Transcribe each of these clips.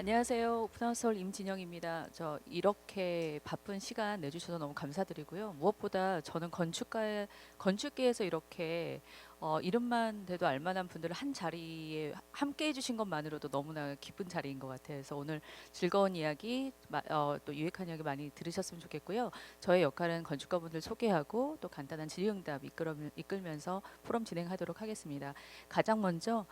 안녕하세요. 오픈하우스홀 임진영입니다. 저 이렇게 바쁜 시간 내주셔서 너무 감사드리고요. 무엇보다 저는 건축계에서 이렇게 이름만 대도 알만한 분들을 한 자리에 함께 해주신 것만으로도 너무나 기쁜 자리인 것 같아요. 그래서 오늘 즐거운 이야기, 또 유익한 이야기 많이 들으셨으면 좋겠고요. 저의 역할은 건축가분들 소개하고 또 간단한 질의응답 이끌면서 포럼 진행하도록 하겠습니다. 가장 먼저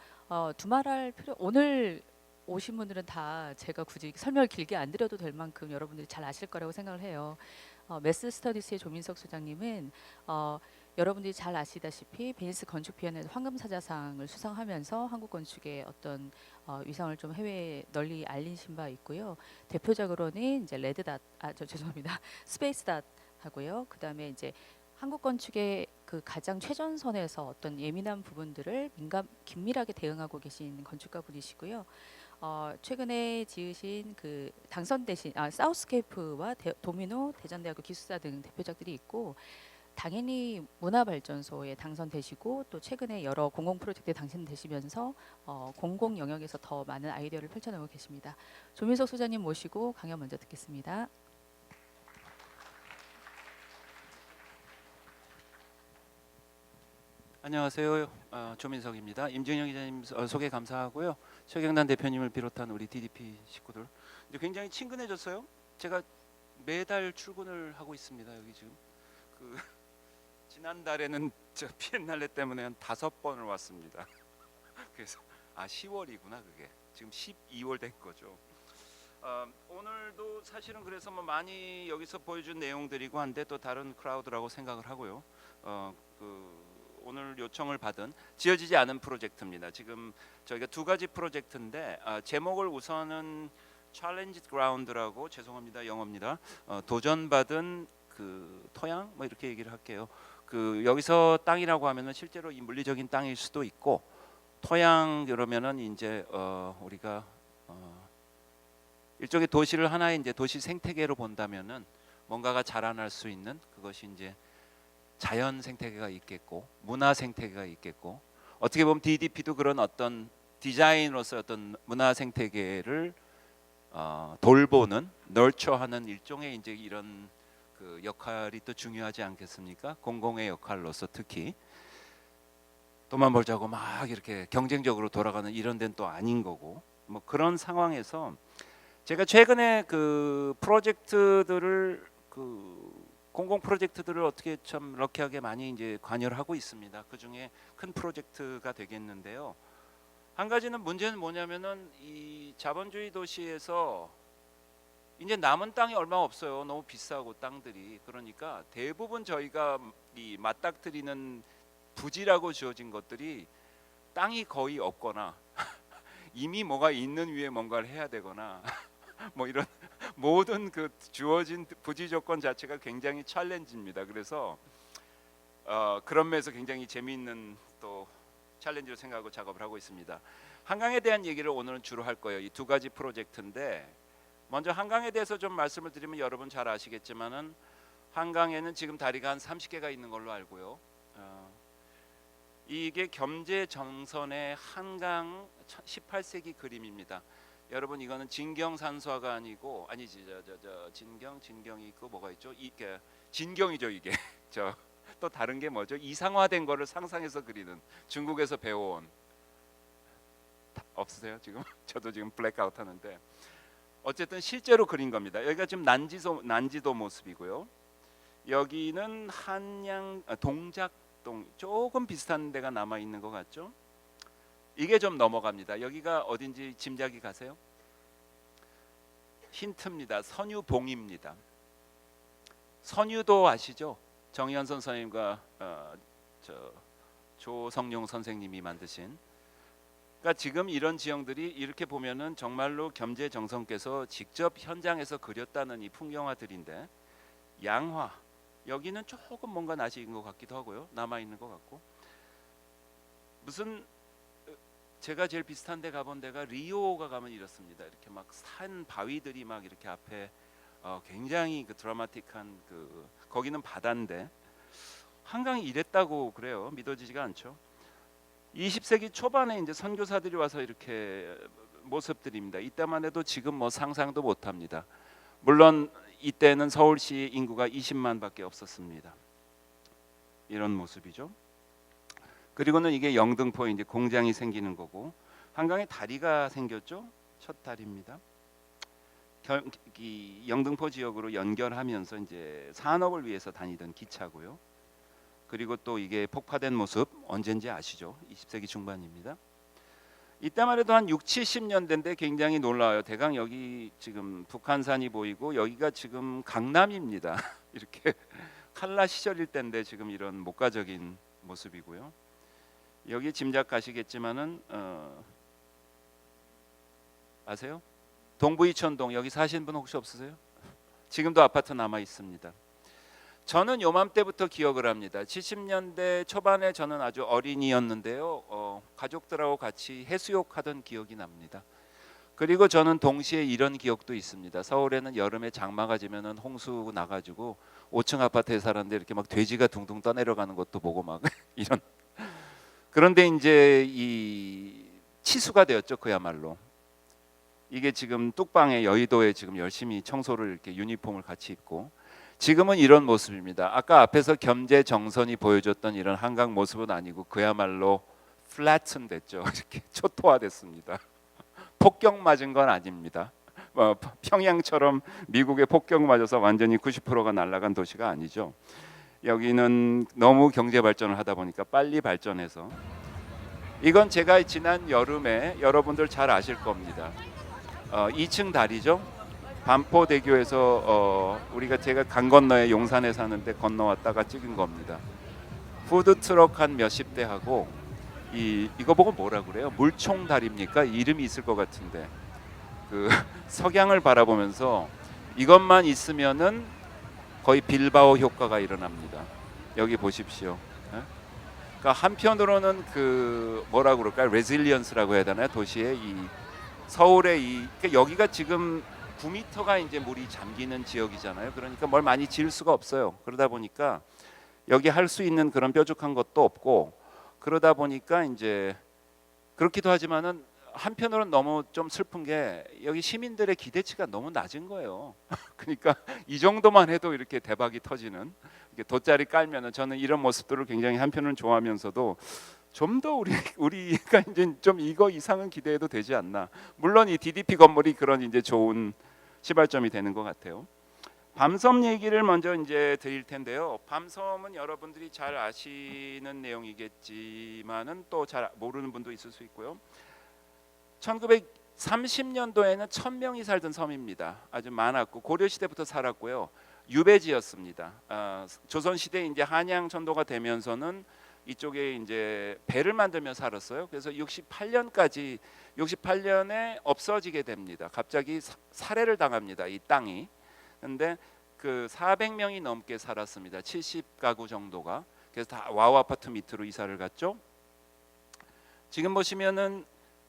두말할 필요 오늘 오신 분들은 다 제가 굳이 설명을 길게 안 드려도 될 만큼 여러분들이 잘 아실 거라고 생각을 해요. 메스 스터디스의 조민석 소장님은 어, 여러분들이 잘 아시다시피 베니스 건축비엔날 황금사자상을 수상하면서 한국 건축의 어떤 위상을 좀 해외에 널리 알리신 바 있고요. 대표적으로는 이제 레드닷, 죄송합니다, 스페이스닷 하고요. 그 다음에 이제 한국 건축의 그 가장 최전선에서 어떤 예민한 부분들을 긴밀하게 대응하고 계신 건축가 분이시고요. 최근에 지으신 그 당선되신 사우스케이프와 도미노, 대전대학교 기숙사 등 대표작들이 있고, 당연히 문화발전소에 당선되시고 또 최근에 여러 공공 프로젝트에 당선되시면서 공공 영역에서 더 많은 아이디어를 펼쳐내고 계십니다. 조민석 소장님 모시고 강연 먼저 듣겠습니다. 안녕하세요. 조민석입니다. 임진영 기자님 소개 감사하고요. 최경단 대표님을 비롯한 우리 DDP 식구들 이제 굉장히 친근해졌어요. 제가 매달 출근을 하고 있습니다. 여기 지금 그 지난달에는 저 비엔날레 때문에 한 5번을 왔습니다. 그래서 10월이구나 그게. 지금 12월 된 거죠. 오늘도 사실은 그래서 뭐 많이 여기서 보여준 내용들이고 한데 또 다른 크라우드라고 생각을 하고요. 오늘 요청을 받은 지어지지 않은 프로젝트입니다. 지금 저희가 두 가지 프로젝트인데 제목을 우선은 챌린지 그라운드라고, 죄송합니다 영어입니다. 도전받은 그 토양 뭐 이렇게 얘기를 할게요. 그 여기서 땅이라고 하면은 실제로 이 물리적인 땅일 수도 있고, 토양 그러면은 이제 우리가 일종의 도시를 하나의 이제 도시 생태계로 본다면은 뭔가가 자라날 수 있는 그것이 이제 자연 생태계가 있겠고 문화 생태계가 있겠고, 어떻게 보면 DDP도 그런 어떤 디자인으로서 어떤 문화 생태계를 돌보는 널처하는 일종의 이제 이런 그 역할이 또 중요하지 않겠습니까? 공공의 역할로서 특히 돈만 벌자고 막 이렇게 경쟁적으로 돌아가는 이런 데는 또 아닌 거고, 뭐 그런 상황에서 제가 최근에 그 프로젝트들을 공공 프로젝트들을 어떻게 참 럭키하게 많이 이제 관여를 하고 있습니다. 그 중에 큰 프로젝트가 되겠는데요. 한 가지는 문제는 뭐냐면은 이 자본주의 도시에서 이제 남은 땅이 얼마 없어요. 너무 비싸고 땅들이. 그러니까 대부분 저희가 이 맞닥뜨리는 부지라고 주어진 것들이 땅이 거의 없거나 이미 뭐가 있는 위에 뭔가를 해야 되거나 뭐 이런 모든 그 주어진 부지 조건 자체가 굉장히 챌린지입니다. 그래서 그런 면에서 굉장히 재미있는 또 챌린지로 생각하고 작업을 하고 있습니다. 한강에 대한 얘기를 오늘은 주로 할 거예요. 이 두 가지 프로젝트인데, 먼저 한강에 대해서 좀 말씀을 드리면 여러분 잘 아시겠지만은 한강에는 지금 다리가 한 30개가 있는 걸로 알고요. 이게 겸재 정선의 한강 18세기 그림입니다. 여러분 이거는 진경산수화가 아니지 진경이 있고 뭐가 있죠? 이게 진경이죠 이게. 저 또 다른 게 뭐죠? 이상화된 거를 상상해서 그리는, 중국에서 배워온. 없으세요 지금? 저도 지금 블랙아웃 하는데 어쨌든 실제로 그린 겁니다. 여기가 지금 난지도 모습이고요. 여기는 동작동 조금 비슷한 데가 남아 있는 것 같죠? 이게 좀 넘어갑니다. 여기가 어딘지 짐작이 가세요? 힌트입니다. 선유봉입니다. 선유도 아시죠? 정현선 선생님과 조성용 선생님이 만드신. 그러니까 지금 이런 지형들이 이렇게 보면은 정말로 겸재정성께서 직접 현장에서 그렸다는 이 풍경화들인데, 양화 여기는 조금 뭔가 나시인 것 같기도 하고요. 남아 있는 것 같고, 무슨 제가 제일 비슷한 데 가본 데가 리오가 가면 이렇습니다. 이렇게 막 산 바위들이 막 이렇게 앞에 굉장히 그 드라마틱한 거기는 바다인데 한강이 이랬다고 그래요. 믿어지지가 않죠. 20세기 초반에 이제 선교사들이 와서 이렇게 모습들입니다. 이때만 해도 지금 뭐 상상도 못합니다. 물론 이때는 서울시 인구가 20만밖에 없었습니다. 이런 모습이죠. 그리고는 이게 영등포에 이제 공장이 생기는 거고, 한강에 다리가 생겼죠. 첫 다리입니다. 이 영등포 지역으로 연결하면서 이제 산업을 위해서 다니던 기차고요. 그리고 또 이게 폭파된 모습 언젠지 아시죠? 20세기 중반입니다. 이때만 해도 한 6, 70년대인데 굉장히 놀라워요. 대강 여기 지금 북한산이 보이고 여기가 지금 강남입니다. 이렇게 칼라 시절일 때인데 지금 이런 목가적인 모습이고요. 여기 짐작 가시겠지만은 아세요? 동부이촌동 여기 사시는 분 혹시 없으세요? 지금도 아파트 남아 있습니다. 저는 요맘때부터 기억을 합니다. 70년대 초반에 저는 아주 어린이였는데요. 가족들하고 같이 해수욕하던 기억이 납니다. 그리고 저는 동시에 이런 기억도 있습니다. 서울에는 여름에 장마가 지면은 홍수 나가지고 5층 아파트에 살았는데 이렇게 막 돼지가 둥둥 떠내려가는 것도 보고 막 이런. 그런데 이제 이 치수가 되었죠. 그야말로. 이게 지금 뚝방에 여의도에 지금 열심히 청소를 이렇게 유니폼을 같이 입고 지금은 이런 모습입니다. 아까 앞에서 겸재 정선이 보여줬던 이런 한강 모습은 아니고 그야말로 플래튼 됐죠. 이렇게 초토화됐습니다. 폭격 맞은 건 아닙니다. 평양처럼 미국에 폭격 맞아서 완전히 90%가 날아간 도시가 아니죠. 여기는 너무 경제 발전을 하다 보니까 빨리 발전해서 이건 제가 지난 여름에 여러분들 잘 아실 겁니다. 2층 다리죠. 반포대교에서 제가 강 건너에 용산에 사는데 건너왔다가 찍은 겁니다. 푸드 트럭 한 몇십 대 하고 이거 보고 뭐라 그래요? 물총 다리입니까? 이름이 있을 것 같은데 그 석양을 바라보면서 이것만 있으면은 거의 빌바오 효과가 일어납니다. 여기 보십시오. 그러니까 한편으로는 그 뭐라 그럴까요? 레질리언스라고 해야 되나요? 도시의 이 서울의 그러니까 여기가 지금 9m가 이제 물이 잠기는 지역이잖아요. 그러니까 뭘 많이 지을 수가 없어요. 그러다 보니까 여기 할 수 있는 그런 뾰족한 것도 없고 그러다 보니까 이제 그렇기도 하지만은 한편으로는 너무 좀 슬픈 게 여기 시민들의 기대치가 너무 낮은 거예요. 그러니까 이 정도만 해도 이렇게 대박이 터지는 이렇게 돗자리 깔면은 저는 이런 모습들을 굉장히 한편으로는 좋아하면서도 좀 더 우리가 이제 좀 이거 이상은 기대해도 되지 않나. 물론 이 DDP 건물이 그런 이제 좋은 시발점이 되는 것 같아요. 밤섬 얘기를 먼저 이제 드릴 텐데요. 밤섬은 여러분들이 잘 아시는 내용이겠지만은 또 잘 모르는 분도 있을 수 있고요. 1930년도에는 1000명이 살던 섬입니다. 아주 많았고 고려 시대부터 살았고요. 유배지였습니다. 조선 시대 이제 한양 천도가 되면서는 이쪽에 이제 배를 만들며 살았어요. 그래서 68년에 없어지게 됩니다. 갑자기 살해를 당합니다. 이 땅이. 근데 그 400명이 넘게 살았습니다. 70가구 정도가. 그래서 다 와우 아파트 밑으로 이사를 갔죠. 지금 보시면은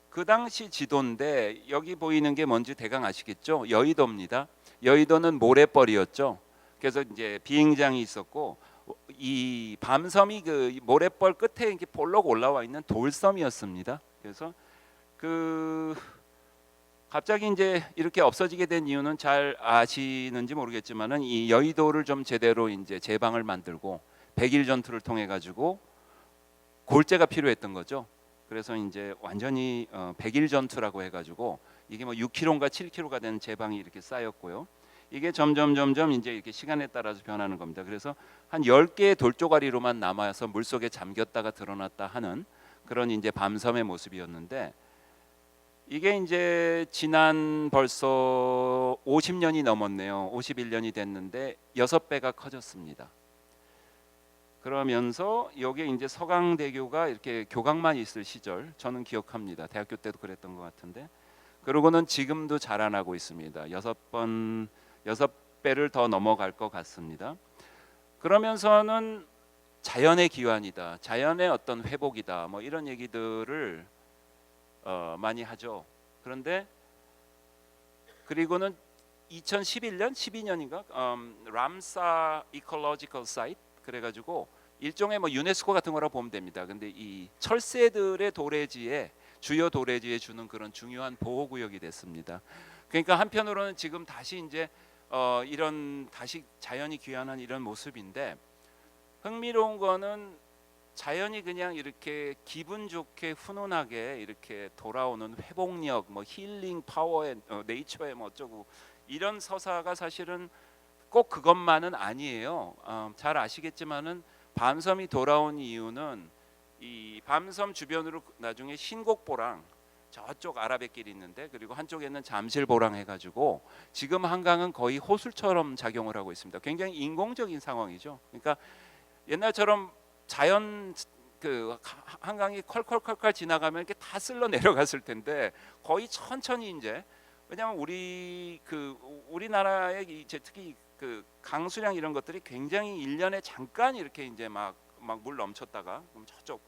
그 당시 지도인데 여기 보이는 게 뭔지 대강 아시겠죠? 여의도입니다. 여의도는 모래벌이었죠. 그래서 이제 비행장이 있었고 이 밤섬이 그 모래벌 끝에 이렇게 볼록 올라와 있는 돌섬이었습니다. 그래서 그 갑자기 이제 이렇게 없어지게 된 이유는 잘 아시는지 모르겠지만은 이 여의도를 좀 제대로 이제 제방을 만들고 백일 전투를 통해 가지고 골재가 필요했던 거죠. 그래서 이제 완전히 백일 전투라고 해가지고 이게 뭐 6km인가 7km가 되는 제방이 이렇게 쌓였고요. 이게 점점 이제 이렇게 시간에 따라서 변하는 겁니다. 그래서 한 10개의 돌조가리로만 남아서 물속에 잠겼다가 드러났다 하는 그런 이제 밤섬의 모습이었는데 이게 이제 지난 벌써 50년이 넘었네요. 51년이 됐는데 6배가 커졌습니다. 그러면서 여기에 이제 서강대교가 이렇게 교각만 있을 시절 저는 기억합니다. 대학교 때도 그랬던 것 같은데 그러고는 지금도 자라나고 있습니다. 6배를 더 넘어갈 것 같습니다. 그러면서는 자연의 기환이다, 자연의 어떤 회복이다, 뭐 이런 얘기들을 많이 하죠. 그런데 그리고는 2011년, 12년인가 람사 이콜로지컬 사이트 그래가지고 일종의 뭐 유네스코 같은 거라고 보면 됩니다. 근데 이 철새들의 도래지에 주요 도래지에 주는 그런 중요한 보호구역이 됐습니다. 그러니까 한편으로는 지금 다시 이제 이런 다시 자연이 귀환한 이런 모습인데, 흥미로운 거는 자연이 그냥 이렇게 기분 좋게 훈훈하게 이렇게 돌아오는 회복력, 뭐 힐링 파워의 네이처의 뭐 어쩌고 이런 서사가 사실은 꼭 그것만은 아니에요. 잘 아시겠지만은 밤섬이 돌아온 이유는 이 밤섬 주변으로 나중에 신곡보랑 저쪽 아라뱃길이 있는데, 그리고 한쪽에는 잠실보랑 해가지고 지금 한강은 거의 호수처럼 작용을 하고 있습니다. 굉장히 인공적인 상황이죠. 그러니까 옛날처럼 자연 그 한강이 컬컬컬컬 지나가면 이렇게 다 쓸러 내려갔을 텐데 거의 천천히 이제, 왜냐하면 우리나라의 이제 특히 그 강수량 이런 것들이 굉장히 1년에 잠깐 이렇게 이제 막 물 넘쳤다가 그럼 저쪽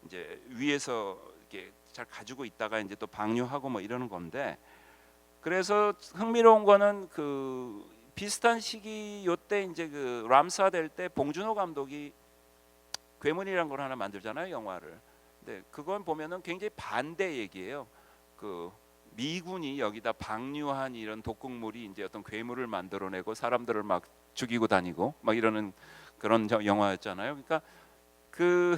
이제 위에서 이렇게 잘 가지고 있다가 이제 또 방류하고 뭐 이러는 건데, 그래서 흥미로운 거는 그 비슷한 시기 요때 이제 그 람사 될 때 봉준호 감독이 괴물이란 걸 하나 만들잖아요, 영화를. 근데 그건 보면은 굉장히 반대 얘기예요. 그 미군이 여기다 방류한 이런 독극물이 이제 어떤 괴물을 만들어내고 사람들을 막 죽이고 다니고 막 이러는 그런 영화였잖아요. 그러니까 그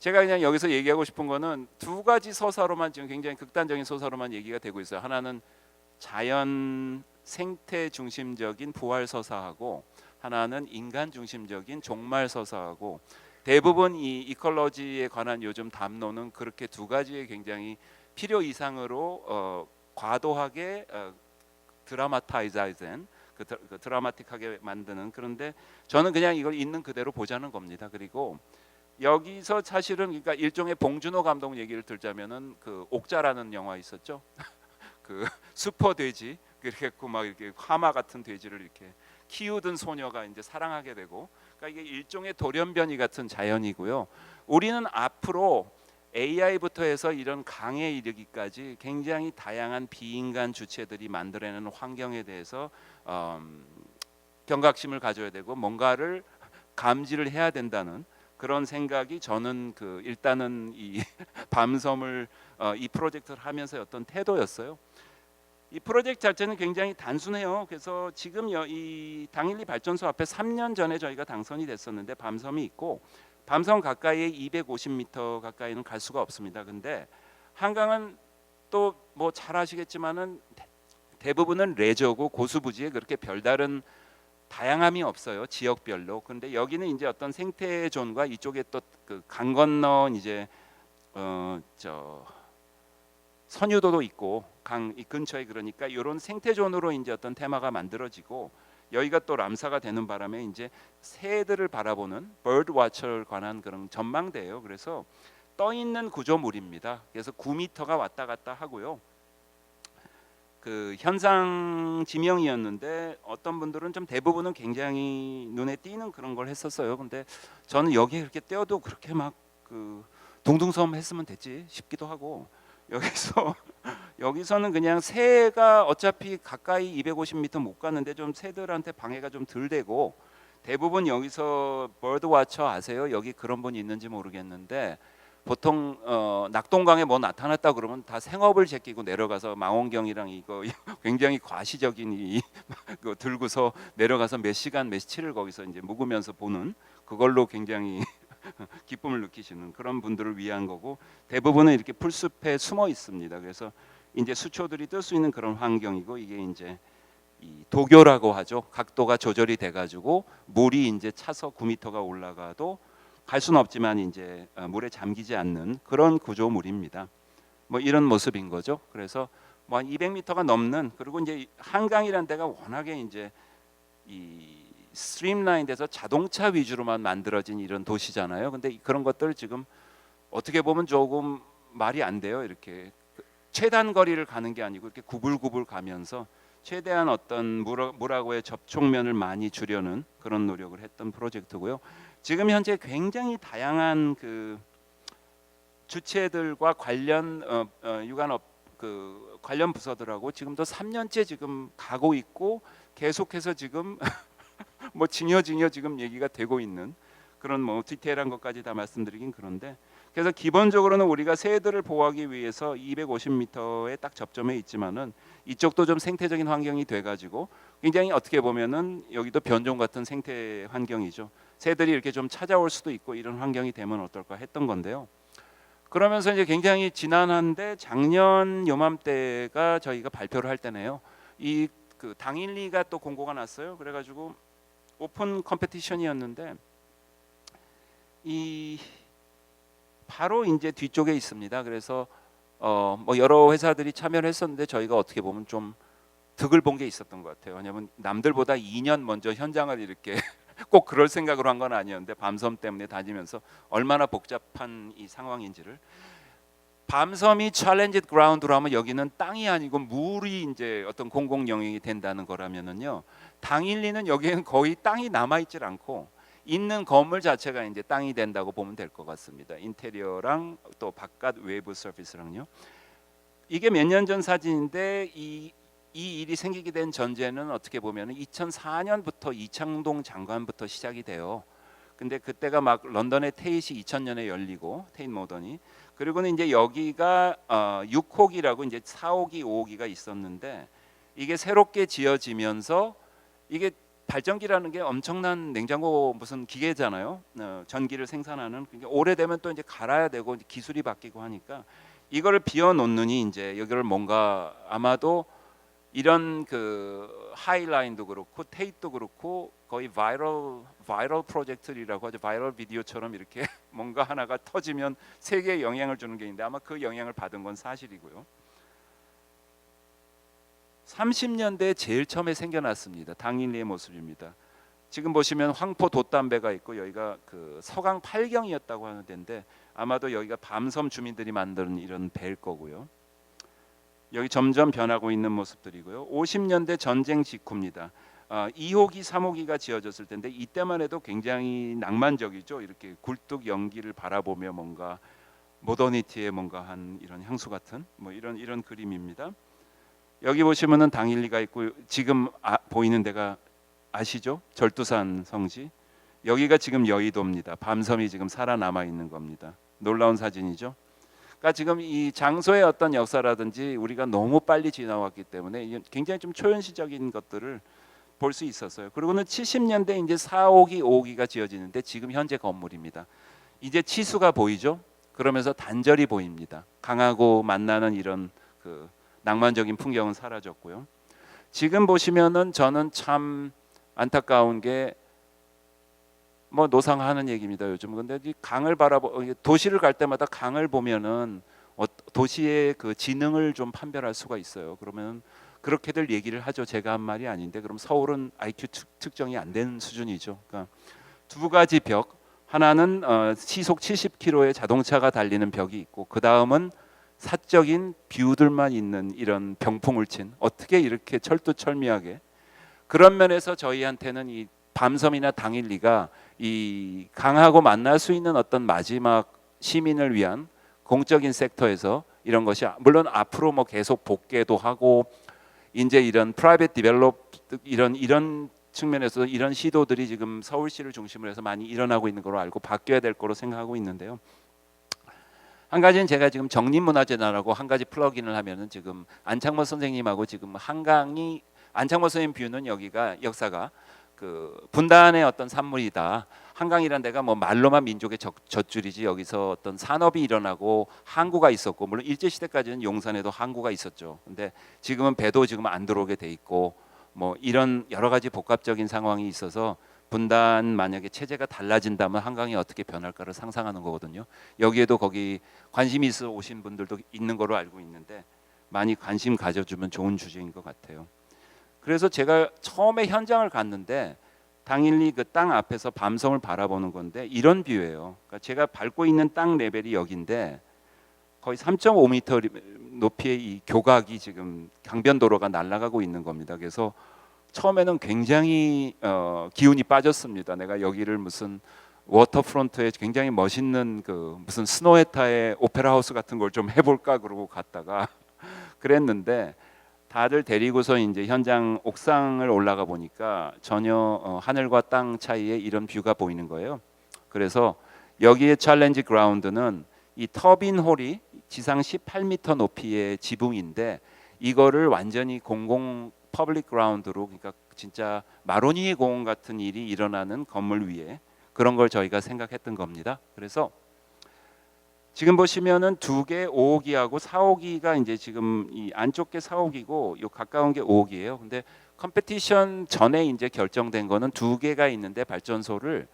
제가 그냥 여기서 얘기하고 싶은 거는 두 가지 서사로만 지금 굉장히 극단적인 서사로만 얘기가 되고 있어요. 하나는 자연 생태 중심적인 부활 서사하고, 하나는 인간 중심적인 종말 서사하고, 대부분 이 이컬러지에 관한 요즘 담론은 그렇게 두 가지에 굉장히 필요 이상으로 과도하게 드라마타이즈된 그 드라마틱하게 만드는, 그런데 저는 그냥 이걸 있는 그대로 보자는 겁니다. 그리고 여기서 사실은 그러니까 일종의 봉준호 감독 얘기를 들자면은 그 옥자라는 영화 있었죠. 그 슈퍼 돼지 이렇게 막 이렇게 화마 같은 돼지를 이렇게 키우던 소녀가 이제 사랑하게 되고, 그러니까 이게 일종의 돌연변이 같은 자연이고요. 우리는 앞으로 AI부터 해서 이런 강에 이르기까지 굉장히 다양한 비인간 주체들이 만들어내는 환경에 대해서 경각심을 가져야 되고 뭔가를 감지를 해야 된다는 그런 생각이 저는 그 일단은 이 밤섬을 이 프로젝트를 하면서 어떤 태도였어요. 이 프로젝트 자체는 굉장히 단순해요. 그래서 지금 이 당일리 발전소 앞에 3년 전에 저희가 당선이 됐었는데 밤섬이 있고, 밤섬 가까이에 250m 가까이는 갈 수가 없습니다. 근데 한강은 또 뭐 잘 아시겠지만은 대부분은 레저고 고수부지에 그렇게 별다른 다양함이 없어요, 지역별로. 근데 여기는 이제 어떤 생태존과 이쪽에 또 그 강 건너 이제 저 선유도도 있고 강 이 근처에, 그러니까 이런 생태존으로 이제 어떤 테마가 만들어지고, 여기가 또 람사가 되는 바람에 이제 새들을 바라보는 버드 와처를 관한 그런 전망대예요. 그래서 떠 있는 구조물입니다. 그래서 9m가 왔다 갔다 하고요. 그 현상 지명이었는데 어떤 분들은 좀 대부분은 굉장히 눈에 띄는 그런 걸 했었어요. 근데 저는 여기에 그렇게 떼어도 그렇게 막 그 둥둥섬 했으면 됐지 싶기도 하고, 여기서 여기서는 그냥 새가 어차피 가까이 250m 못 가는데 좀 새들한테 방해가 좀 덜 되고, 대부분 여기서 버드 와처 아세요? 여기 그런 분이 있는지 모르겠는데 보통 낙동강에 뭐 나타났다 그러면 다 생업을 제끼고 내려가서 망원경이랑 이거 굉장히 과시적인 이 그 들고서 내려가서 몇 시간 며칠을 거기서 이제 묵으면서 보는, 그걸로 굉장히 기쁨을 느끼시는 그런 분들을 위한 거고, 대부분은 이렇게 풀숲에 숨어 있습니다. 그래서 이제 수초들이 뜰 수 있는 그런 환경이고, 이게 이제 이 도교라고 하죠. 각도가 조절이 돼가지고 물이 이제 차서 9m가 올라가도 갈 수는 없지만 이제 물에 잠기지 않는 그런 구조물입니다. 뭐 이런 모습인 거죠. 그래서 뭐 한 200m가 넘는, 그리고 이제 한강이라는 데가 워낙에 이제 이 스트림라인돼서 자동차 위주로만 만들어진 이런 도시잖아요. 근데 그런 것들 지금 어떻게 보면 조금 말이 안 돼요. 이렇게 최단 거리를 가는 게 아니고 이렇게 구불구불 가면서 최대한 어떤 물하고의 접촉면을 많이 주려는 그런 노력을 했던 프로젝트고요. 지금 현재 굉장히 다양한 그 주체들과 관련 유관업 그 관련 부서들하고 지금도 3년째 지금 가고 있고, 계속해서 지금 뭐 징여 지금 얘기가 되고 있는 그런 뭐 디테일한 것까지 다 말씀드리긴 그런데, 그래서 기본적으로는 우리가 새들을 보호하기 위해서 250m에 딱 접점에 있지만은 이쪽도 좀 생태적인 환경이 돼가지고 굉장히 어떻게 보면은 여기도 변종 같은 생태 환경이죠. 새들이 이렇게 좀 찾아올 수도 있고 이런 환경이 되면 어떨까 했던 건데요. 그러면서 이제 굉장히 지난한데 작년 요맘때가 저희가 발표를 할 때네요. 이 그 당일리가 또 공고가 났어요. 그래가지고 오픈 컴페티션이었는데 이 바로 이제 뒤쪽에 있습니다. 그래서 뭐 여러 회사들이 참여를 했었는데 저희가 어떻게 보면 좀 득을 본 게 있었던 것 같아요. 왜냐하면 남들보다 2년 먼저 현장을 이렇게 꼭 그럴 생각으로 한 건 아니었는데 밤섬 때문에 다니면서 얼마나 복잡한 이 상황인지를, 밤섬이 챌린지 그라운드로 하면 여기는 땅이 아니고 물이 이제 어떤 공공 영역이 된다는 거라면은요, 당일리는 여기에는 거의 땅이 남아 있질 않고 있는 건물 자체가 이제 땅이 된다고 보면 될 것 같습니다. 인테리어랑 또 바깥 외부 서비스랑요. 이게 몇 년 전 사진인데 이 일이 생기게 된 전제는 어떻게 보면 2004년부터 이창동 장관부터 시작이 돼요. 근데 그때가 막 런던의 테이시 2000년에 열리고 테이트 모던이, 그리고는 이제 여기가 6호기라고 이제 4호기, 5호기가 있었는데 이게 새롭게 지어지면서 이게 발전기라는 게 엄청난 냉장고 무슨 기계잖아요. 전기를 생산하는. 그러니까 오래되면 또 이제 갈아야 되고 기술이 바뀌고 하니까 이거를 비워 놓느니 이제 여기를 뭔가 아마도 이런 그 하이라인도 그렇고 테이프도 그렇고 거의 바이럴 프로젝트라고 하죠. 바이럴 비디오처럼 이렇게 뭔가 하나가 터지면 세계에 영향을 주는 게 있는데 아마 그 영향을 받은 건 사실이고요. 30년대에 제일 처음에 생겨났습니다. 당일리의 모습입니다. 지금 보시면 황포 돛담배가 있고 여기가 그 서강 8경이었다고 하는 데인데 아마도 여기가 밤섬 주민들이 만든 이런 배일 거고요. 여기 점점 변하고 있는 모습들이고요. 50년대 전쟁 직후입니다. 2호기, 3호기가 지어졌을 텐데 이때만 해도 굉장히 낭만적이죠. 이렇게 굴뚝 연기를 바라보며 뭔가 모더니티에 뭔가 한 이런 향수 같은 뭐 이런 그림입니다. 여기 보시면은 당일리가 있고 지금 보이는 데가 아시죠? 절두산 성지. 여기가 지금 여의도입니다. 밤섬이 지금 살아남아 있는 겁니다. 놀라운 사진이죠. 그러니까 지금 이 장소의 어떤 역사라든지 우리가 너무 빨리 지나왔기 때문에 굉장히 좀 초현실적인 것들을 볼 수 있었어요. 그리고는 70년대 이제 4호기, 5호기가 지어지는데 지금 현재 건물입니다. 이제 치수가 보이죠? 그러면서 단절이 보입니다. 강하고 만나는 이런 그 낭만적인 풍경은 사라졌고요. 지금 보시면은 저는 참 안타까운 게 뭐 노상하는 얘기입니다. 요즘 근데 이 강을 도시를 갈 때마다 강을 보면은 도시의 그 지능을 좀 판별할 수가 있어요. 그러면 그렇게들 얘기를 하죠. 제가 한 말이 아닌데 그럼 서울은 IQ 측정이 안 되는 수준이죠. 그러니까 두 가지 벽, 하나는 시속 70km의 자동차가 달리는 벽이 있고 그 다음은 사적인 뷰들만 있는 이런 병풍을 친, 어떻게 이렇게 철두철미하게, 그런 면에서 저희한테는 이 밤섬이나 당일리가 이 강하고 만날 수 있는 어떤 마지막 시민을 위한 공적인 섹터에서 이런 것이 물론 앞으로 뭐 계속 복개도 하고 이제 이런 프라이빗 디벨롭 이런 측면에서 이런 시도들이 지금 서울시를 중심으로 해서 많이 일어나고 있는 걸로 알고 바뀌어야 될 거로 생각하고 있는데요. 한 가지는 제가 지금 정립문화재단하고 한 가지 플러그인을 하면은 지금 안창모 선생님하고 지금 한강이, 안창모 선생님 뷰는 여기가 역사가 그 분단의 어떤 산물이다. 한강이란 데가 뭐 말로만 민족의 젖줄이지 여기서 어떤 산업이 일어나고 항구가 있었고, 물론 일제 시대까지는 용산에도 항구가 있었죠. 근데 지금은 배도 지금 안 들어오게 돼 있고 뭐 이런 여러 가지 복합적인 상황이 있어서 분단 만약에 체제가 달라진다면 한강이 어떻게 변할까를 상상하는 거거든요. 여기에도 거기 관심 있어 오신 분들도 있는 거로 알고 있는데 많이 관심 가져주면 좋은 주제인 것 같아요. 그래서 제가 처음에 현장을 갔는데 당일리 그 땅 앞에서 밤섬을 바라보는 건데 이런 뷰예요. 그러니까 제가 밟고 있는 땅 레벨이 여기인데 거의 3.5m 높이의 이 교각이 지금 강변도로가 날아가고 있는 겁니다. 그래서 처음에는 굉장히 기운이 빠졌습니다. 내가 여기를 무슨 워터프론트에 굉장히 멋있는 그 무슨 스노에타의 오페라 하우스 같은 걸 좀 해볼까 그러고 갔다가 그랬는데 다들 데리고서 이제 현장 옥상을 올라가 보니까 전혀 하늘과 땅 차이에 이런 뷰가 보이는 거예요. 그래서 여기에 챌린지 그라운드는 이 터빈 홀이 지상 18m 높이의 지붕인데 이거를 완전히 공공 퍼블릭 그라운드로, 그러니까 진짜 마로니에 공원 같은 일이 일어나는 건물 위에 그런 걸 저희가 생각했던 겁니다. 그래서 지금 보시면은 두 개 5호기하고 4호기가 이제 지금 이 안쪽 게 4호기고 요 가까운 게 5호기예요. 근데 컴피티션 전에 이제 결정된 거는 두 개가 있는데 발전소를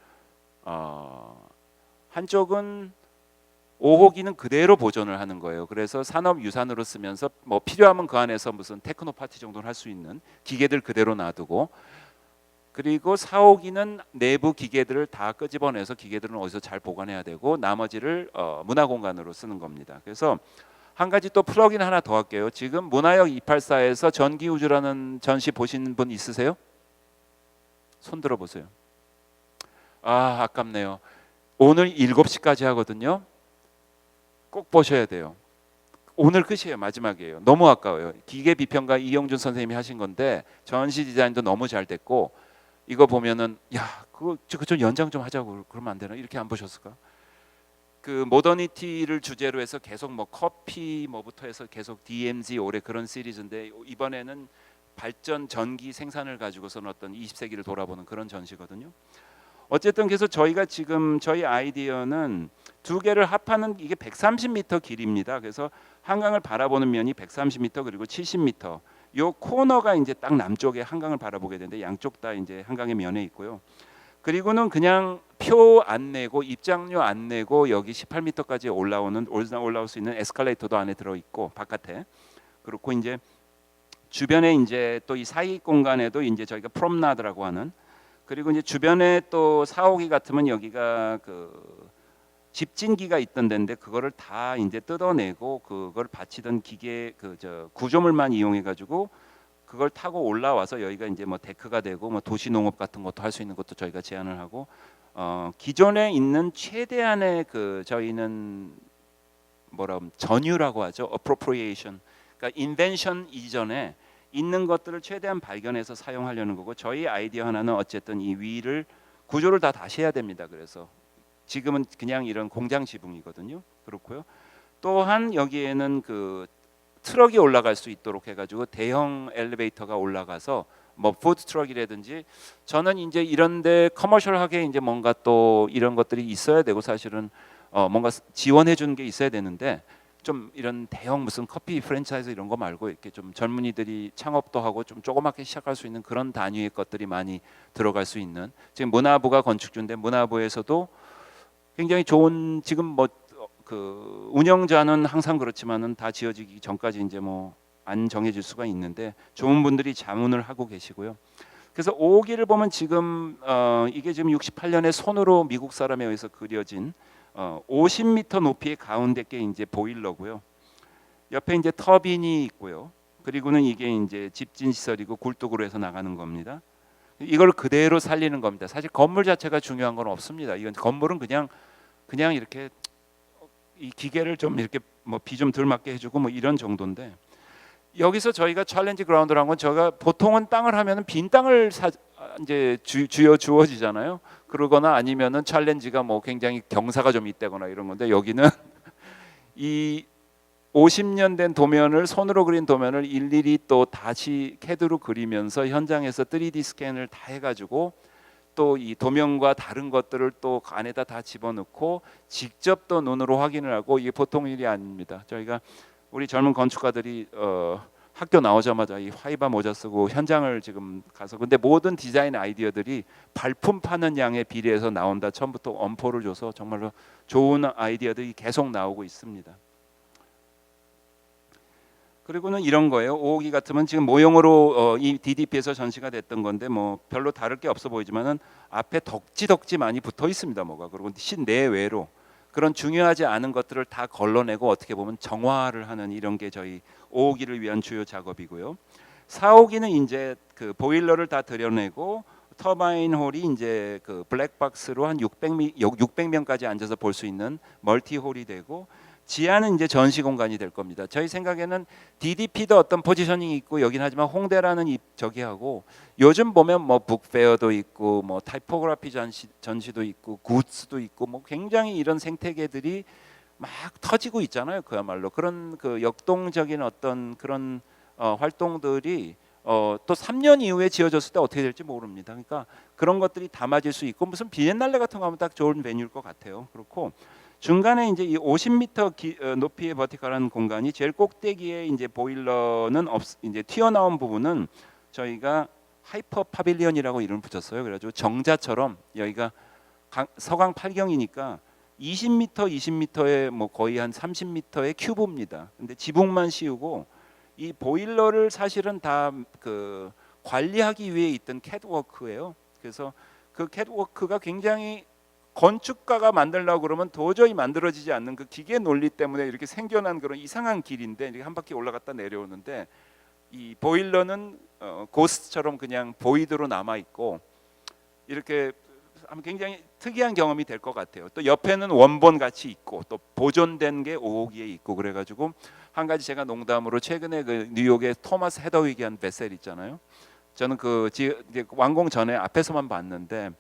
한쪽은 5호기는 그대로 보존을 하는 거예요. 그래서 산업유산으로 쓰면서 뭐 필요하면 그 안에서 무슨 테크노 파티 정도는 할 수 있는 기계들 그대로 놔두고, 그리고 4호기는 내부 기계들을 다 끄집어내서 기계들은 어디서 잘 보관해야 되고 나머지를 문화 공간으로 쓰는 겁니다. 그래서 한 가지 또 플러그인 하나 더 할게요. 지금 문화역 284에서 전기우주라는 전시 보신 분 있으세요? 손 들어 보세요. 아, 아깝네요. 오늘 7시까지 하거든요. 꼭 보셔야 돼요. 오늘 끝이에요. 마지막이에요. 너무 아까워요. 기계 비평가 이영준 선생님이 하신 건데 전시 디자인도 너무 잘 됐고, 이거 보면은 야, 그거 좀 연장 좀 하자고 그러면 안 되나? 이렇게 안 보셨을까? 그 모더니티를 주제로 해서 계속 뭐 커피 뭐부터 해서 계속 DMZ 올해 그런 시리즈인데, 이번에는 발전 전기 생산을 가지고서는 어떤 20세기를 돌아보는 그런 전시거든요. 어쨌든 그래서 저희가 지금 저희 아이디어는 두 개를 합하는, 이게 130m 길입니다. 그래서 한강을 바라보는 면이 130m 그리고 70m. 요 코너가 이제 딱 남쪽에 한강을 바라보게 되는데 양쪽 다 이제 한강의 면에 있고요. 그리고는 그냥 표 안 내고 입장료 안 내고 여기 18m까지 올라올 수 있는 에스컬레이터도 안에 들어 있고 바깥에. 그렇고 이제 주변에 이제 또 이 사이 공간에도 이제 저희가 프롬나드라고 하는, 그리고 이제 주변에 또 4호기 같으면 여기가 그 집진기가 있던 데인데 그거를 다 이제 뜯어내고 그걸 받치던 기계 그 저 구조물만 이용해 가지고 그걸 타고 올라와서 여기가 이제 뭐 데크가 되고 뭐 도시 농업 같은 것도 할 수 있는 것도 저희가 제안을 하고, 기존에 있는 최대한의 그 저희는 뭐라 하면 전유라고 하죠. appropriation. 그러니까 인벤션 이전에 있는 것들을 최대한 발견해서 사용하려는 거고, 저희 아이디어 하나는 어쨌든 이 위를 구조를 다 다시 해야 됩니다. 그래서 지금은 그냥 이런 공장 지붕이거든요. 그렇고요. 또한 여기에는 그 트럭이 올라갈 수 있도록 해가지고 대형 엘리베이터가 올라가서 뭐 푸드 트럭이라든지, 저는 이제 이런데 커머셜하게 이제 뭔가 또 이런 것들이 있어야 되고 사실은 뭔가 지원해 주는 게 있어야 되는데, 좀 이런 대형 무슨 커피 프랜차이즈 이런 거 말고 이렇게 좀 젊은이들이 창업도 하고 좀 조그맣게 시작할 수 있는 그런 단위의 것들이 많이 들어갈 수 있는, 지금 문화부가 건축주인데 문화부에서도 굉장히 좋은, 지금 뭐 그 운영자는 항상 그렇지만은 다 지어지기 전까지 이제 뭐 안 정해질 수가 있는데 좋은 분들이 자문을 하고 계시고요. 그래서 5호기를 보면 지금 이게 지금 68년에 손으로 미국 사람에 의해서 그려진 50m 높이의 가운데 게 이제 보일러고요. 옆에 이제 터빈이 있고요. 그리고는 이게 이제 집진 시설이고 굴뚝으로 해서 나가는 겁니다. 이걸 그대로 살리는 겁니다. 사실 건물 자체가 중요한 건 없습니다. 이건 건물은 그냥 이렇게 이 기계를 좀 이렇게 뭐 비 좀 덜 맞게 해주고 뭐 이런 정도인데, 여기서 저희가 챌린지 그라운드라는 건 저희가 보통은 땅을 하면은 빈 땅을 이제 주어지잖아요. 그러거나 아니면은 챌린지가 뭐 굉장히 경사가 좀 있다거나 이런 건데, 여기는 이 50년 된 도면을 손으로 그린 도면을 일일이 또 다시 CAD로 그리면서 현장에서 3D 스캔을 다 해가지고 또 이 도면과 다른 것들을 또 안에다 다 집어넣고 직접 또 눈으로 확인을 하고, 이게 보통 일이 아닙니다. 저희가 우리 젊은 건축가들이 학교 나오자마자 이 화이바 모자 쓰고 현장을 지금 가서, 근데 모든 디자인 아이디어들이 발품 파는 양에 비례해서 나온다. 처음부터 엄포를 줘서 정말로 좋은 아이디어들이 계속 나오고 있습니다. 그리고는 이런 거예요. 5호기 같으면 지금 모형으로 이 DDP에서 전시가 됐던 건데 뭐 별로 다를 게 없어 보이지만은 앞에 덕지 많이 붙어 있습니다. 뭐가. 그리고 실내외로 그런 중요하지 않은 것들을 다 걸러내고 어떻게 보면 정화를 하는 이런 게 저희 5호기를 위한 주요 작업이고요. 4호기는 이제 그 보일러를 다 들여내고 터바인 홀이 이제 그 블랙박스로 한 600명까지 앉아서 볼 수 있는 멀티 홀이 되고, 지하는 이제 전시 공간이 될 겁니다. 저희 생각에는 DDP도 어떤 포지셔닝이 있고 여긴 하지만 홍대라는 저기 하고 요즘 보면 뭐 북페어도 있고 뭐 타이포그래피 전시도 있고 굿즈도 있고 뭐 굉장히 이런 생태계들이 막 터지고 있잖아요. 그야말로 그런 그 역동적인 어떤 그런 활동들이 또 3년 이후에 지어졌을 때 어떻게 될지 모릅니다. 그러니까 그런 것들이 담아질 수 있고 무슨 비엔날레 같은 거 하면 딱 좋은 베뉴일 것 같아요. 그렇고 중간에 이제 이 50m 높이의 버티컬한 공간이 제일 꼭대기에 이제 보일러는 이제 튀어나온 부분은 저희가 하이퍼 파빌리언이라고 이름을 붙였어요. 그래가지고 정자처럼 여기가 서강 8경이니까 20m, 20m에 뭐 거의 한 30m의 큐브입니다. 근데 지붕만 씌우고 이 보일러를 사실은 다 그 관리하기 위해 있던 catwalk예요. 그래서 그 catwalk가 굉장히 건축가가 만들려고 그러면 도저히 만들어지지 않는 그 기계 논리 때문에 이렇게 생겨난 그런 이상한 길인데 이렇게 한 바퀴 올라갔다 내려오는데 이 보일러는 고스트처럼 그냥 보이드로 남아 있고 이렇게 하면 굉장히 특이한 경험이 될 것 같아요. 또 옆에는 원본 같이 있고 또 보존된 게 5호기에 있고 그래가지고 한 가지 제가 농담으로 최근에 그 뉴욕의 토마스 헤더윅이 한 베셀 있잖아요. 저는 그 이제 완공 전에 앞에서만 봤는데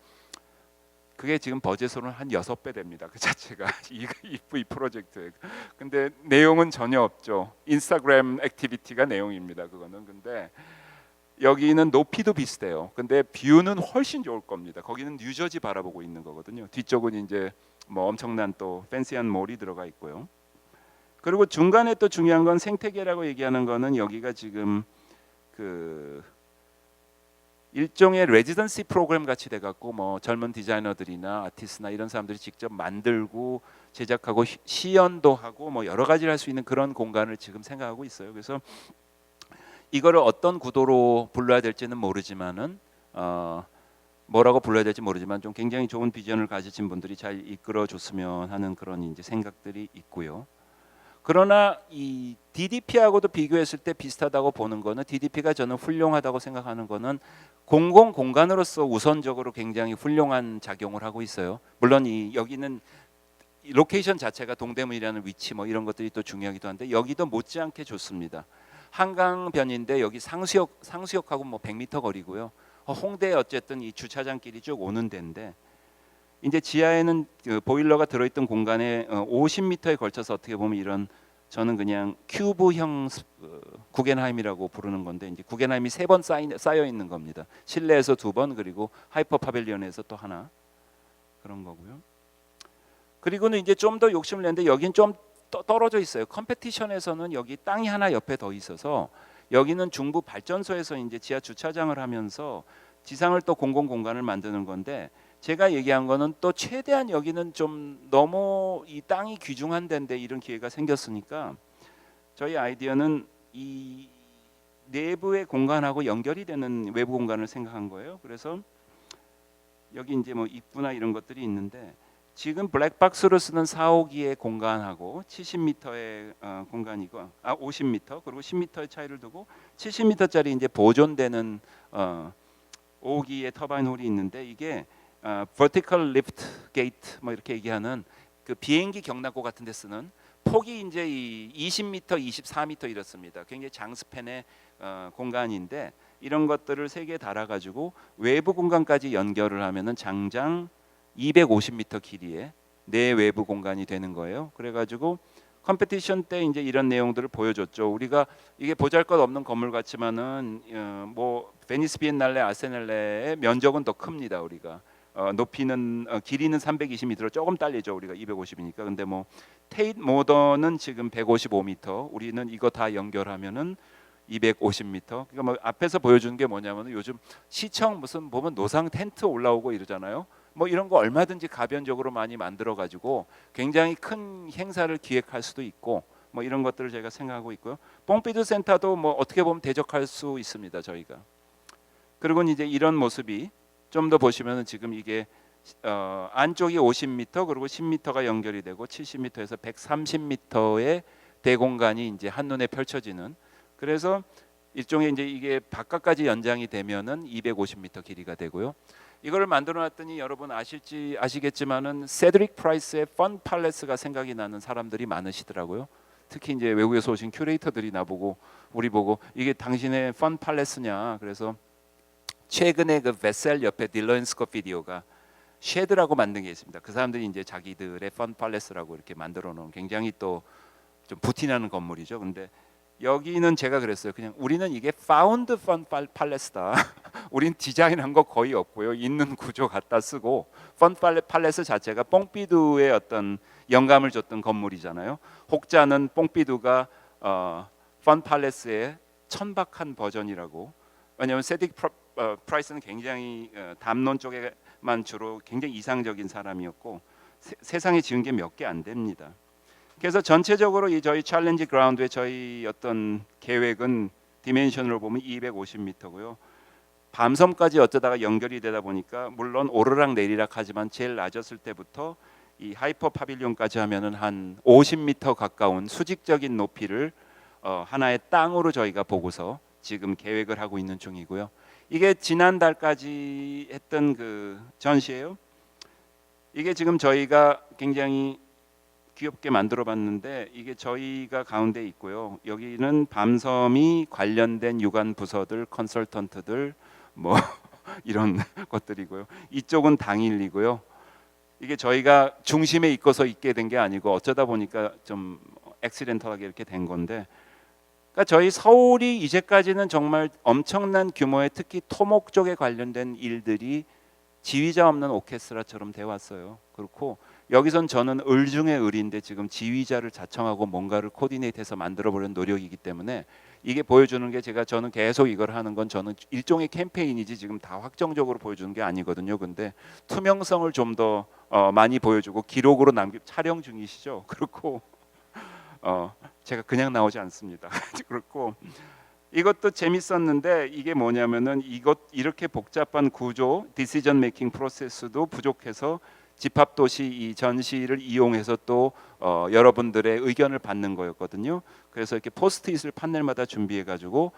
그게 지금 버젯으로는 한 6배 됩니다. 그 자체가 이 프로젝트에. 근데 내용은 전혀 없죠. 인스타그램 액티비티가 내용입니다. 그거는. 근데 여기는 높이도 비슷해요. 근데 뷰는 훨씬 좋을 겁니다. 거기는 뉴저지 바라보고 있는 거거든요. 뒤쪽은 이제 뭐 엄청난 또 팬시한 몰이 들어가 있고요. 그리고 중간에 또 중요한 건 생태계라고 얘기하는 거는 여기가 지금 그 일종의 레지던시 프로그램 같이 돼갖고 뭐 젊은 디자이너들이나 아티스트나 이런 사람들이 직접 만들고 제작하고 시연도 하고 뭐 여러 가지를 할 수 있는 그런 공간을 지금 생각하고 있어요. 그래서 이거를 어떤 구도로 불러야 될지는 모르지만은 뭐라고 불러야 될지 모르지만 좀 굉장히 좋은 비전을 가지신 분들이 잘 이끌어줬으면 하는 그런 이제 생각들이 있고요. 그러나 이 DDP하고도 비교했을 때 비슷하다고 보는 거는 DDP가 저는 훌륭하다고 생각하는 거는 공공 공간으로서 우선적으로 굉장히 훌륭한 작용을 하고 있어요. 물론 여기는 이 로케이션 자체가 동대문이라는 위치 뭐 이런 것들이 또 중요하기도 한데 여기도 못지않게 좋습니다. 한강변인데 여기 상수역하고 뭐 100m 거리고요. 홍대에 어쨌든 이 주차장길이 쭉 오는 데인데 이제 지하에는 그 보일러가 들어있던 공간에 50m에 걸쳐서 어떻게 보면 이런 저는 그냥 큐브형 구겐하임이라고 부르는 건데 이제 구겐하임이 3번 쌓여 있는 겁니다. 실내에서 2번 그리고 하이퍼 파빌리언에서 또 하나 그런 거고요. 그리고는 이제 좀 더 욕심을 냈는데 여긴 좀 떨어져 있어요. 컴페티션에서는 여기 땅이 하나 옆에 더 있어서 여기는 중부 발전소에서 이제 지하 주차장을 하면서 지상을 또 공공 공간을 만드는 건데 제가 얘기한 거는 또 최대한 여기는 좀 너무 이 땅이 귀중한 데인데 이런 기회가 생겼으니까 저희 아이디어는 이 내부의 공간하고 연결이 되는 외부 공간을 생각한 거예요. 그래서 여기 이제 뭐 입구나 이런 것들이 있는데 지금 블랙박스로 쓰는 4호기의 공간하고 70m의 공간이고 50m 그리고 10m의 차이를 두고 70m짜리 이제 보존되는 5호기의 터바인 홀이 있는데 이게 vertical lift gate 뭐 이렇게 얘기하는 그 비행기 경납고 같은 데 쓰는 폭이 이제 20m, 24m 이렇습니다. 굉장히 장스팬의 공간인데 이런 것들을 3개 달아가지고 외부 공간까지 연결을 하면은 장장 250m 길이의 내외부 공간이 되는 거예요. 그래가지고 컴페티션 때 이제 이런 내용들을 보여줬죠. 우리가 이게 보잘것없는 건물 같지만은 뭐 베니스 비엔날레, 아세넬레의 면적은 더 큽니다. 우리가 높이는 길이는 320m로 조금 딸리죠. 우리가 250이니까. 근데 뭐 테이트 모던은 지금 155m. 우리는 이거 다 연결하면은 250m. 그러니까 뭐 앞에서 보여주는 게 뭐냐면은 요즘 시청 무슨 보면 노상 텐트 올라오고 이러잖아요. 뭐 이런 거 얼마든지 가변적으로 많이 만들어 가지고 굉장히 큰 행사를 기획할 수도 있고 뭐 이런 것들을 제가 생각하고 있고요. 뽕피드 센터도 뭐 어떻게 보면 대적할 수 있습니다. 저희가. 그리고 이제 이런 모습이 좀 더 보시면은 지금 이게 안쪽이 50m 그리고 10m가 연결이 되고 70m에서 130m의 대공간이 이제 한눈에 펼쳐지는 그래서 일종의 이제 이게 바깥까지 연장이 되면은 250m 길이가 되고요. 이거를 만들어 놨더니 여러분 아실지 아시겠지만은 세드릭 프라이스의 펀 팔레스가 생각이 나는 사람들이 많으시더라고요. 특히 이제 외국에서 오신 큐레이터들이 나보고 우리 보고 이게 당신의 펀 팔레스냐. 그래서 최근에 그 베셀 옆에 딜런 스콧 비디오가 쉐드라고 만든 게 있습니다. 그 사람들이 이제 자기들의 펀 팔레스라고 이렇게 만들어 놓은 굉장히 또 좀 부티나는 건물이죠. 근데 여기는 제가 그랬어요. 그냥 우리는 이게 파운드 펀 팔레스다. 우린 디자인한 거 거의 없고요. 있는 구조 갖다 쓰고 펀 팔레스 자체가 뽕피두의 어떤 영감을 줬던 건물이잖아요. 혹자는 뽕피두가 펀 팔레스의 천박한 버전이라고. 왜냐하면 세딕 프라이스는 굉장히 담론 쪽에만 주로 굉장히 이상적인 사람이었고 세상에 지은 게 몇 개 안 됩니다. 그래서 전체적으로 이 저희 챌린지 그라운드의 저희 어떤 계획은 디멘션으로 보면 250m고요. 밤섬까지 어쩌다가 연결이 되다 보니까 물론 오르락 내리락 하지만 제일 낮았을 때부터 이 하이퍼 파빌리온까지 하면은 한 50m 가까운 수직적인 높이를 하나의 땅으로 저희가 보고서 지금 계획을 하고 있는 중이고요. 이게 지난달까지 했던 그 전시예요. 이게 지금 저희가 굉장히 귀엽게 만들어봤는데 이게 저희가 가운데 있고요. 여기는 밤섬이 관련된 유관 부서들, 컨설턴트들 뭐 이런 것들이고요. 이쪽은 당일이고요. 이게 저희가 중심에 있고서 있게 된 게 아니고 어쩌다 보니까 좀 액시덴털하게 이렇게 된 건데, 그러니까 저희 서울이 이제까지는 정말 엄청난 규모의 특히 토목 쪽에 관련된 일들이 지휘자 없는 오케스트라처럼 돼 왔어요. 그렇고 여기선 저는 을 중에 을인데 지금 지휘자를 자청하고 뭔가를 코디네이트해서 만들어보려는 노력이기 때문에 이게 보여주는 게 저는 계속 이걸 하는 건 저는 일종의 캠페인이지 지금 다 확정적으로 보여주는 게 아니거든요. 근데 투명성을 좀 더 많이 보여주고 기록으로 촬영 중이시죠. 그렇고 제가 그냥 나오지 않습니다. 그렇고 이것도 재밌었는데 이게 뭐냐면은 이렇게 복잡한 구조, 디시전 메이킹 프로세스도 부족해서 집합도시 이 전시를 이용해서 또 여러분들의 의견을 받는 거였거든요. 그래서 이렇게 포스트잇을 판넬마다 준비해가지고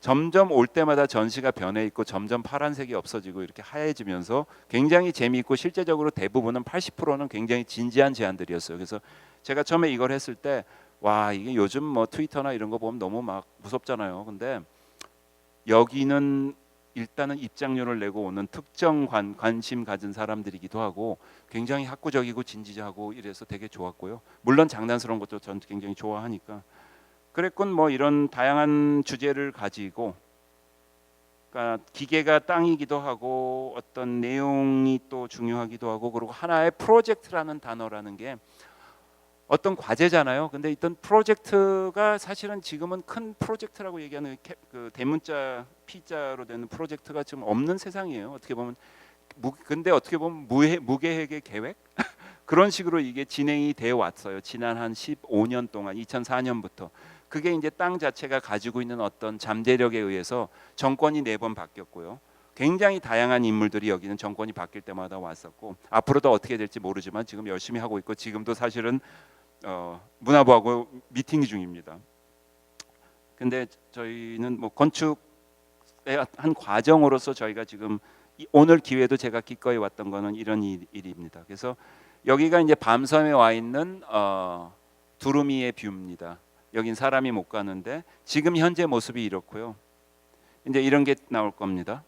점점 올 때마다 전시가 변해 있고 점점 파란색이 없어지고 이렇게 하얘지면서 굉장히 재미있고 실제적으로 대부분은 80%는 굉장히 진지한 제안들이었어요. 그래서 제가 처음에 이걸 했을 때 와 이게 요즘 뭐 트위터나 이런 거 보면 너무 막 무섭잖아요. 근데 여기는 일단은 입장료를 내고 오는 특정 관심 가진 사람들이기도 하고 굉장히 학구적이고 진지하고 이래서 되게 좋았고요. 물론 장난스러운 것도 전 굉장히 좋아하니까 그랬군. 뭐 이런 다양한 주제를 가지고 그러니까 기계가 땅이기도 하고 어떤 내용이 또 중요하기도 하고 그리고 하나의 프로젝트라는 단어라는 게 어떤 과제잖아요. 근데 이떤 프로젝트가 사실은 지금은 큰 프로젝트라고 얘기하는 그 대문자 P자로 되는 프로젝트가 지금 없는 세상이에요. 어떻게 보면 근데 어떻게 보면 무계획의 계획 그런 식으로 이게 진행이 되어 왔어요. 지난 한 15년 동안 2004년부터 그게 이제 땅 자체가 가지고 있는 어떤 잠재력에 의해서 정권이 4번 바뀌었고요. 굉장히 다양한 인물들이 여기는 정권이 바뀔 때마다 왔었고 앞으로도 어떻게 될지 모르지만 지금 열심히 하고 있고 지금도 사실은 문화부하고 미팅 중입니다. 근데 저희는 뭐 건축의 한 과정으로서 저희가 지금 오늘 기회도 제가 기꺼이 왔던 거는 이런 일입니다. 그래서 여기가 이제 밤섬에 와 있는 두루미의 뷰입니다. 여긴 사람이 못 가는데 지금 현재 모습이 이렇고요. 이제 이런 게 나올 겁니다.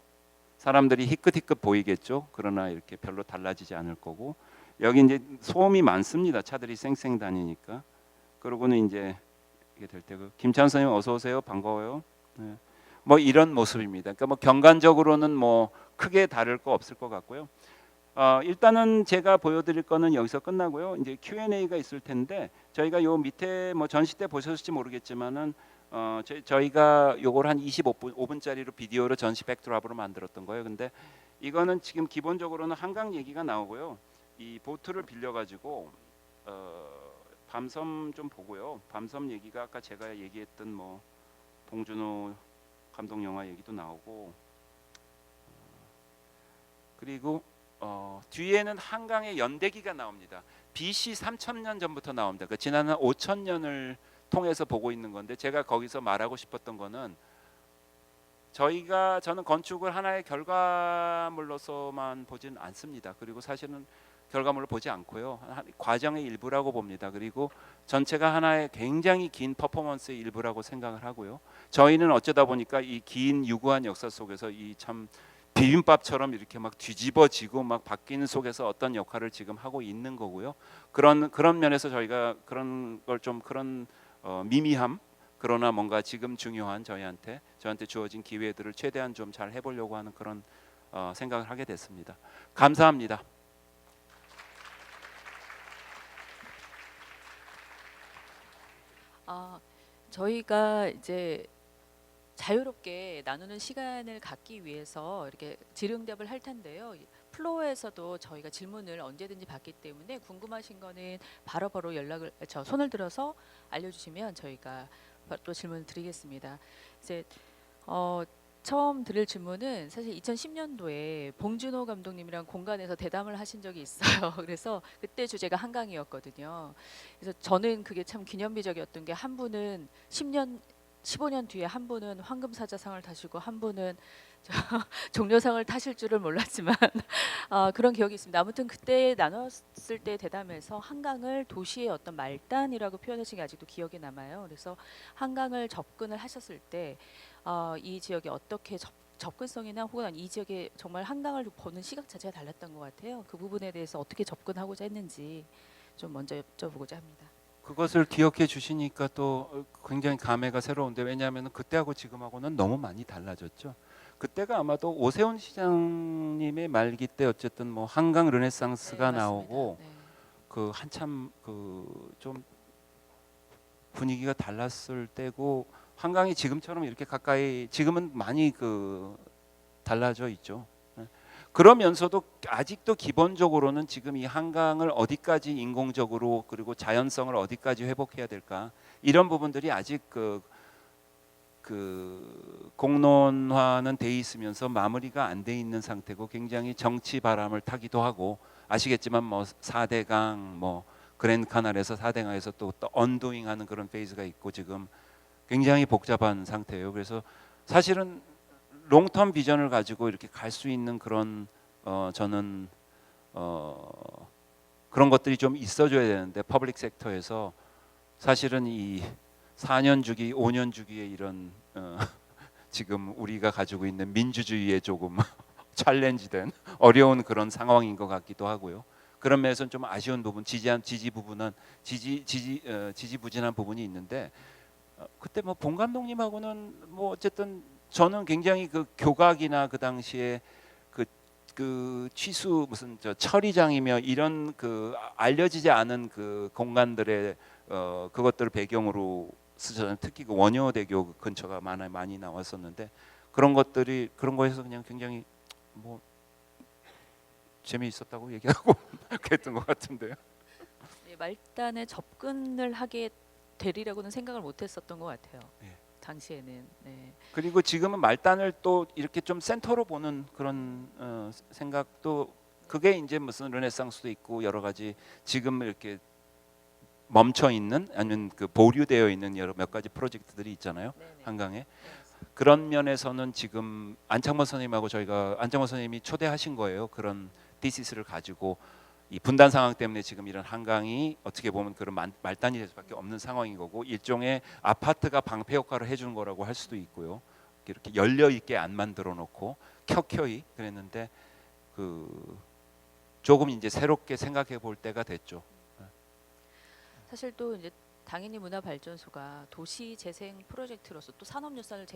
사람들이 희끗희끗 보이겠죠. 그러나 이렇게 별로 달라지지 않을 거고 여기 이제 소음이 많습니다. 차들이 쌩쌩 다니니까. 그러고는 이제 이게 될 때고 김찬 선생님 어서 오세요. 반가워요. 네. 뭐 이런 모습입니다. 그러니까 뭐 경관적으로는 뭐 크게 다를 거 없을 것 같고요. 일단은 제가 보여드릴 거는 여기서 끝나고요. 이제 Q&A가 있을 텐데 저희가 요 밑에 뭐 전시 때 보셨을지 모르겠지만은 저희가 요걸 한 25분짜리로 비디오로 전시 백드랍으로 만들었던 거예요. 근데 이거는 지금 기본적으로는 한강 얘기가 나오고요. 이 보트를 빌려가지고 밤섬 좀 보고요. 밤섬 얘기가 아까 제가 얘기했던 뭐 봉준호 감독 영화 얘기도 나오고 그리고 뒤에는 한강의 연대기가 나옵니다. BC 3000년 전부터 나옵니다. 그 지난 5000년을 통해서 보고 있는 건데 제가 거기서 말하고 싶었던 거는 저는 건축을 하나의 결과물로서만 보지는 않습니다. 그리고 사실은 결과물을 보지 않고요. 과정의 일부라고 봅니다. 그리고 전체가 하나의 굉장히 긴 퍼포먼스의 일부라고 생각을 하고요. 저희는 어쩌다 보니까 이 긴 유구한 역사 속에서 이 참 비빔밥처럼 이렇게 막 뒤집어지고 막 바뀌는 속에서 어떤 역할을 지금 하고 있는 거고요. 그런 면에서 저희가 그런 걸 좀 그런 미미함, 그러나 뭔가 지금 중요한 저한테 주어진 기회들을 최대한 좀 잘 해보려고 하는 그런 생각을 하게 됐습니다. 감사합니다. 아, 저희가 이제 자유롭게 나누는 시간을 갖기 위해서 이렇게 질의응답을 할 텐데요. 플로어에서도 저희가 질문을 언제든지 받기 때문에 궁금하신 거는 바로바로 손을 들어서 알려주시면 저희가 또 질문을 드리겠습니다. 이제 처음 드릴 질문은 사실 2010년도에 봉준호 감독님이랑 공간에서 대담을 하신 적이 있어요. 그래서 그때 주제가 한강이었거든요. 그래서 저는 그게 참 기념비적이었던 게 한 분은 10년 15년 뒤에 한 분은 황금사자상을 타시고 한 분은 종려상을 타실 줄을 몰랐지만 그런 기억이 있습니다. 아무튼 그때 나눴을 때 대담에서 한강을 도시의 어떤 말단이라고 표현하신 게 아직도 기억에 남아요. 그래서 한강을 접근을 하셨을 때 이 지역이 어떻게 접근성이나 혹은 이 지역에 정말 한강을 보는 시각 자체가 달랐던 것 같아요. 그 부분에 대해서 어떻게 접근하고자 했는지 좀 먼저 여쭤보고자 합니다. 그것을 기억해 주시니까 또 굉장히 감회가 새로운데, 왜냐하면 그때하고 지금하고는 너무 많이 달라졌죠. 그때가 아마도 오세훈 시장님의 말기 때 어쨌든 뭐 한강 네, 르네상스가 맞습니다. 나오고 네. 그 한참 그 좀 분위기가 달랐을 때고, 한강이 지금처럼 이렇게 가까이, 지금은 많이 그 달라져 있죠. 예. 그러면서도 아직도 기본적으로는 지금 이 한강을 어디까지 인공적으로 그리고 자연성을 어디까지 회복해야 될까, 이런 부분들이 아직 그 공론화는 돼 있으면서 마무리가 안 돼 있는 상태고, 굉장히 정치 바람을 타기도 하고, 아시겠지만 뭐 4대강 뭐 그랜드 카날에서 4대강에서 또 언도잉하는 그런 페이즈가 있고, 지금 굉장히 복잡한 상태예요. 그래서 사실은 롱텀 비전을 가지고 이렇게 갈 수 있는 그런 저는 그런 것들이 좀 있어줘야 되는데, 퍼블릭 섹터에서 사실은 이 4년 주기, 5년 주기의 이런 지금 우리가 가지고 있는 민주주의에 조금 챌린지된 어려운 그런 상황인 것 같기도 하고요. 그런 면에서는 좀 아쉬운 부분, 지지부진한 부분이 있는데, 그때 뭐 본 감독님하고는 뭐 어쨌든 저는 굉장히 그 교각이나 그 당시에 그 취수 무슨 저 처리장이며 이런 그 알려지지 않은 그 공간들의 그것들을 배경으로 쓰셨는, 특히 그 원효대교 근처가 많이 나왔었는데, 그런 거에서 그냥 굉장히 뭐 재미있었다고 얘기하고 그랬던 것 같은데요. 네, 말단에 접근을 하게 되리라고는 생각을 못했었던 것 같아요. 네. 당시에는. 네. 그리고 지금은 말단을 또 이렇게 좀 센터로 보는 그런 생각도, 그게 이제 무슨 르네상스도 있고 여러 가지 지금 이렇게 멈춰 있는 아니면 그 보류되어 있는 여러 몇 가지 프로젝트들이 있잖아요. 네네. 한강에. 네. 그런 면에서는 지금 안창범 선생님하고 안창범 선생님이 초대하신 거예요. 그런 디시스를 가지고 이 분단 상황 때문에 지금 이런 한강이 어떻게 보면 그런 말단이 될 수밖에 없는 상황인 거고, 일종의 아파트가 방패 역할을 해주는 거라고 할 수도 있고요. 이렇게 열려 있게 안 만들어 놓고 켜켜이 그랬는데, 그 조금 이제 새롭게 생각해 볼 때가 됐죠. 사실 또 이제 당연히 문화발전소가 도시 재생 프로젝트로서 또 산업유산을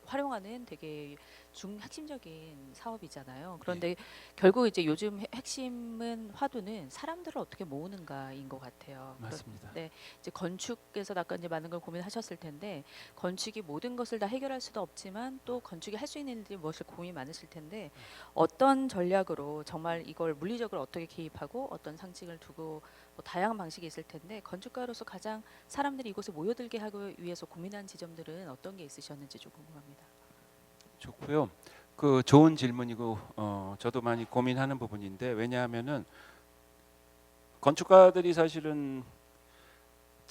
활용하는 되게 핵심적인 사업이잖아요. 그런데 결국 이제 요즘 핵심은 화두는 사람들을 어떻게 모으는가인 것 같아요. 맞습니다. 네, 이제 건축에서 아까 이제 많은 걸 고민하셨을 텐데, 건축이 모든 것을 다 해결할 수도 없지만 또 건축이 할 수 있는 일들이 무엇을 고민이 많으실 텐데, 어떤 전략으로 정말 이걸 물리적으로 어떻게 개입하고 어떤 상징을 두고 뭐 다양한 방식이 있을 텐데, 건축가로서 가장 사람들이 이곳에 모여들게 하기 위해서 고민한 지점들은 어떤 게 있으셨는지 좀 궁금합니다. 좋고요. 그 좋은 질문이고 저도 많이 고민하는 부분인데, 왜냐하면은 건축가들이 사실은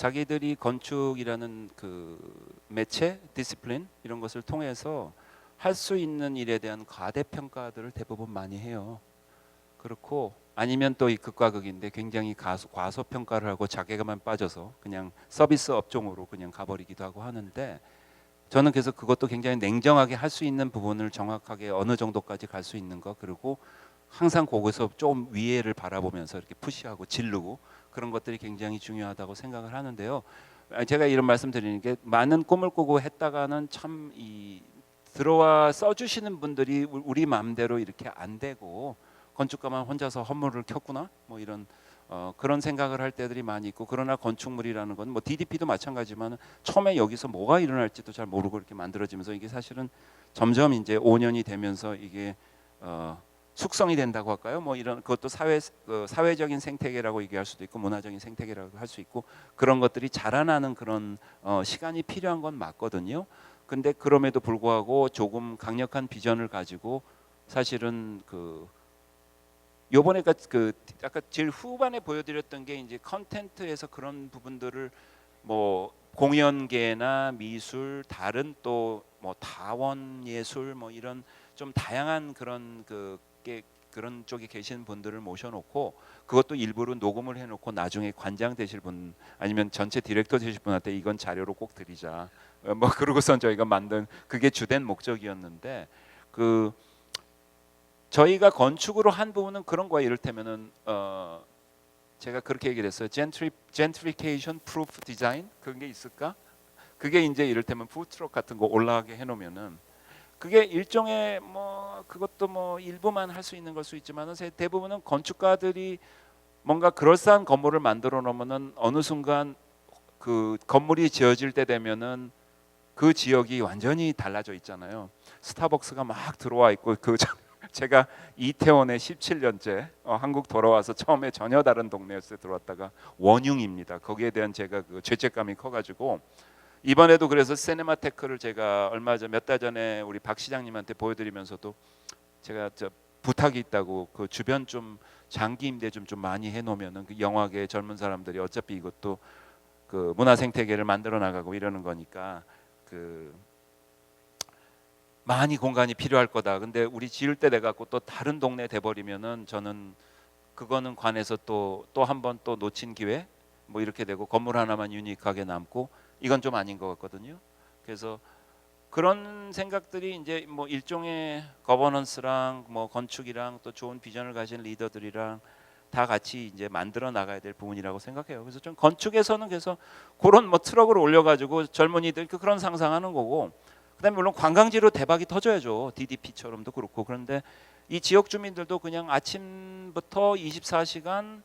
자기들이 건축이라는 그 매체, 디시플린 이런 것을 통해서 할 수 있는 일에 대한 과대평가들을 대부분 많이 해요. 그렇고 아니면 또 이 극과 극인데 굉장히 과소평가를 하고 자괴감만 빠져서 그냥 서비스 업종으로 그냥 가버리기도 하고 하는데, 저는 그래서 그것도 굉장히 냉정하게 할 수 있는 부분을 정확하게 어느 정도까지 갈 수 있는 거, 그리고 항상 거기서 좀 위에를 바라보면서 이렇게 푸시하고 지르고 그런 것들이 굉장히 중요하다고 생각을 하는데요. 제가 이런 말씀 드리는 게, 많은 꿈을 꾸고 했다가는 참 이 들어와 써주시는 분들이 우리 마음대로 이렇게 안 되고 건축가만 혼자서 허물을 켰구나 뭐 이런 그런 생각을 할 때들이 많이 있고, 그러나 건축물이라는 건 뭐 DDP도 마찬가지지만 처음에 여기서 뭐가 일어날지도 잘 모르고 이렇게 만들어지면서 이게 사실은 점점 이제 5년이 되면서 이게 숙성이 된다고 할까요? 뭐 이런 그것도 사회적인 생태계라고 얘기할 수도 있고 문화적인 생태계라고 할 수 있고, 그런 것들이 자라나는 그런 시간이 필요한 건 맞거든요. 근데 그럼에도 불구하고 조금 강력한 비전을 가지고 사실은 그 요번에 그 아까 제일 후반에 보여드렸던 게 이제 컨텐츠에서 그런 부분들을 뭐 공연계나 미술, 다른 또 뭐 다원 예술 뭐 이런 좀 다양한 그런 그런 쪽에 계신 분들을 모셔놓고 그것도 일부러 녹음을 해놓고 나중에 관장 되실 분 아니면 전체 디렉터 되실 분한테 이건 자료로 꼭 드리자 뭐 그러고선 저희가 만든 그게 주된 목적이었는데, 그 저희가 건축으로 한 부분은 그런 거예요. 이를테면은 제가 그렇게 얘기를 했어요. gentrification proof design 그런 게 있을까? 그게 이제 이를테면 푸드트럭 같은 거 올라가게 해놓으면은 그게 일종의 뭐 그것도 뭐 일부만 할 수 있는 걸 수 있지만은 대부분은 건축가들이 뭔가 그럴싸한 건물을 만들어 놓으면은 어느 순간 그 건물이 지어질 때 되면은 그 지역이 완전히 달라져 있잖아요. 스타벅스가 막 들어와 있고 제가 이태원에 17년째 한국 돌아와서 처음에 전혀 다른 동네였어요. 들어왔다가 원흉입니다. 거기에 대한 제가 그 죄책감이 커가지고 이번에도 그래서 시네마테크를 제가 얼마 전 몇 달 전에 우리 박 시장님한테 보여드리면서도 제가 부탁이 있다고 그 주변 좀 장기 임대 좀 많이 해놓으면은 그 영화계 젊은 사람들이 어차피 이것도 그 문화 생태계를 만들어 나가고 이러는 거니까 그 많이 공간이 필요할 거다. 근데 우리 지을 때 돼갖고 또 다른 동네 돼버리면은 저는 그거는 관해서 또 한 번 또 놓친 기회 뭐 이렇게 되고 건물 하나만 유니크하게 남고 이건 좀 아닌 것 같거든요. 그래서 그런 생각들이 이제 뭐 일종의 거버넌스랑 뭐 건축이랑 또 좋은 비전을 가진 리더들이랑 다 같이 이제 만들어 나가야 될 부분이라고 생각해요. 그래서 좀 건축에서는 그래서 그런 뭐 트럭을 올려가지고 젊은이들 그런 상상하는 거고, 그다음에 물론 관광지로 대박이 터져야죠. DDP처럼도 그렇고. 그런데 이 지역 주민들도 그냥 아침부터 24시간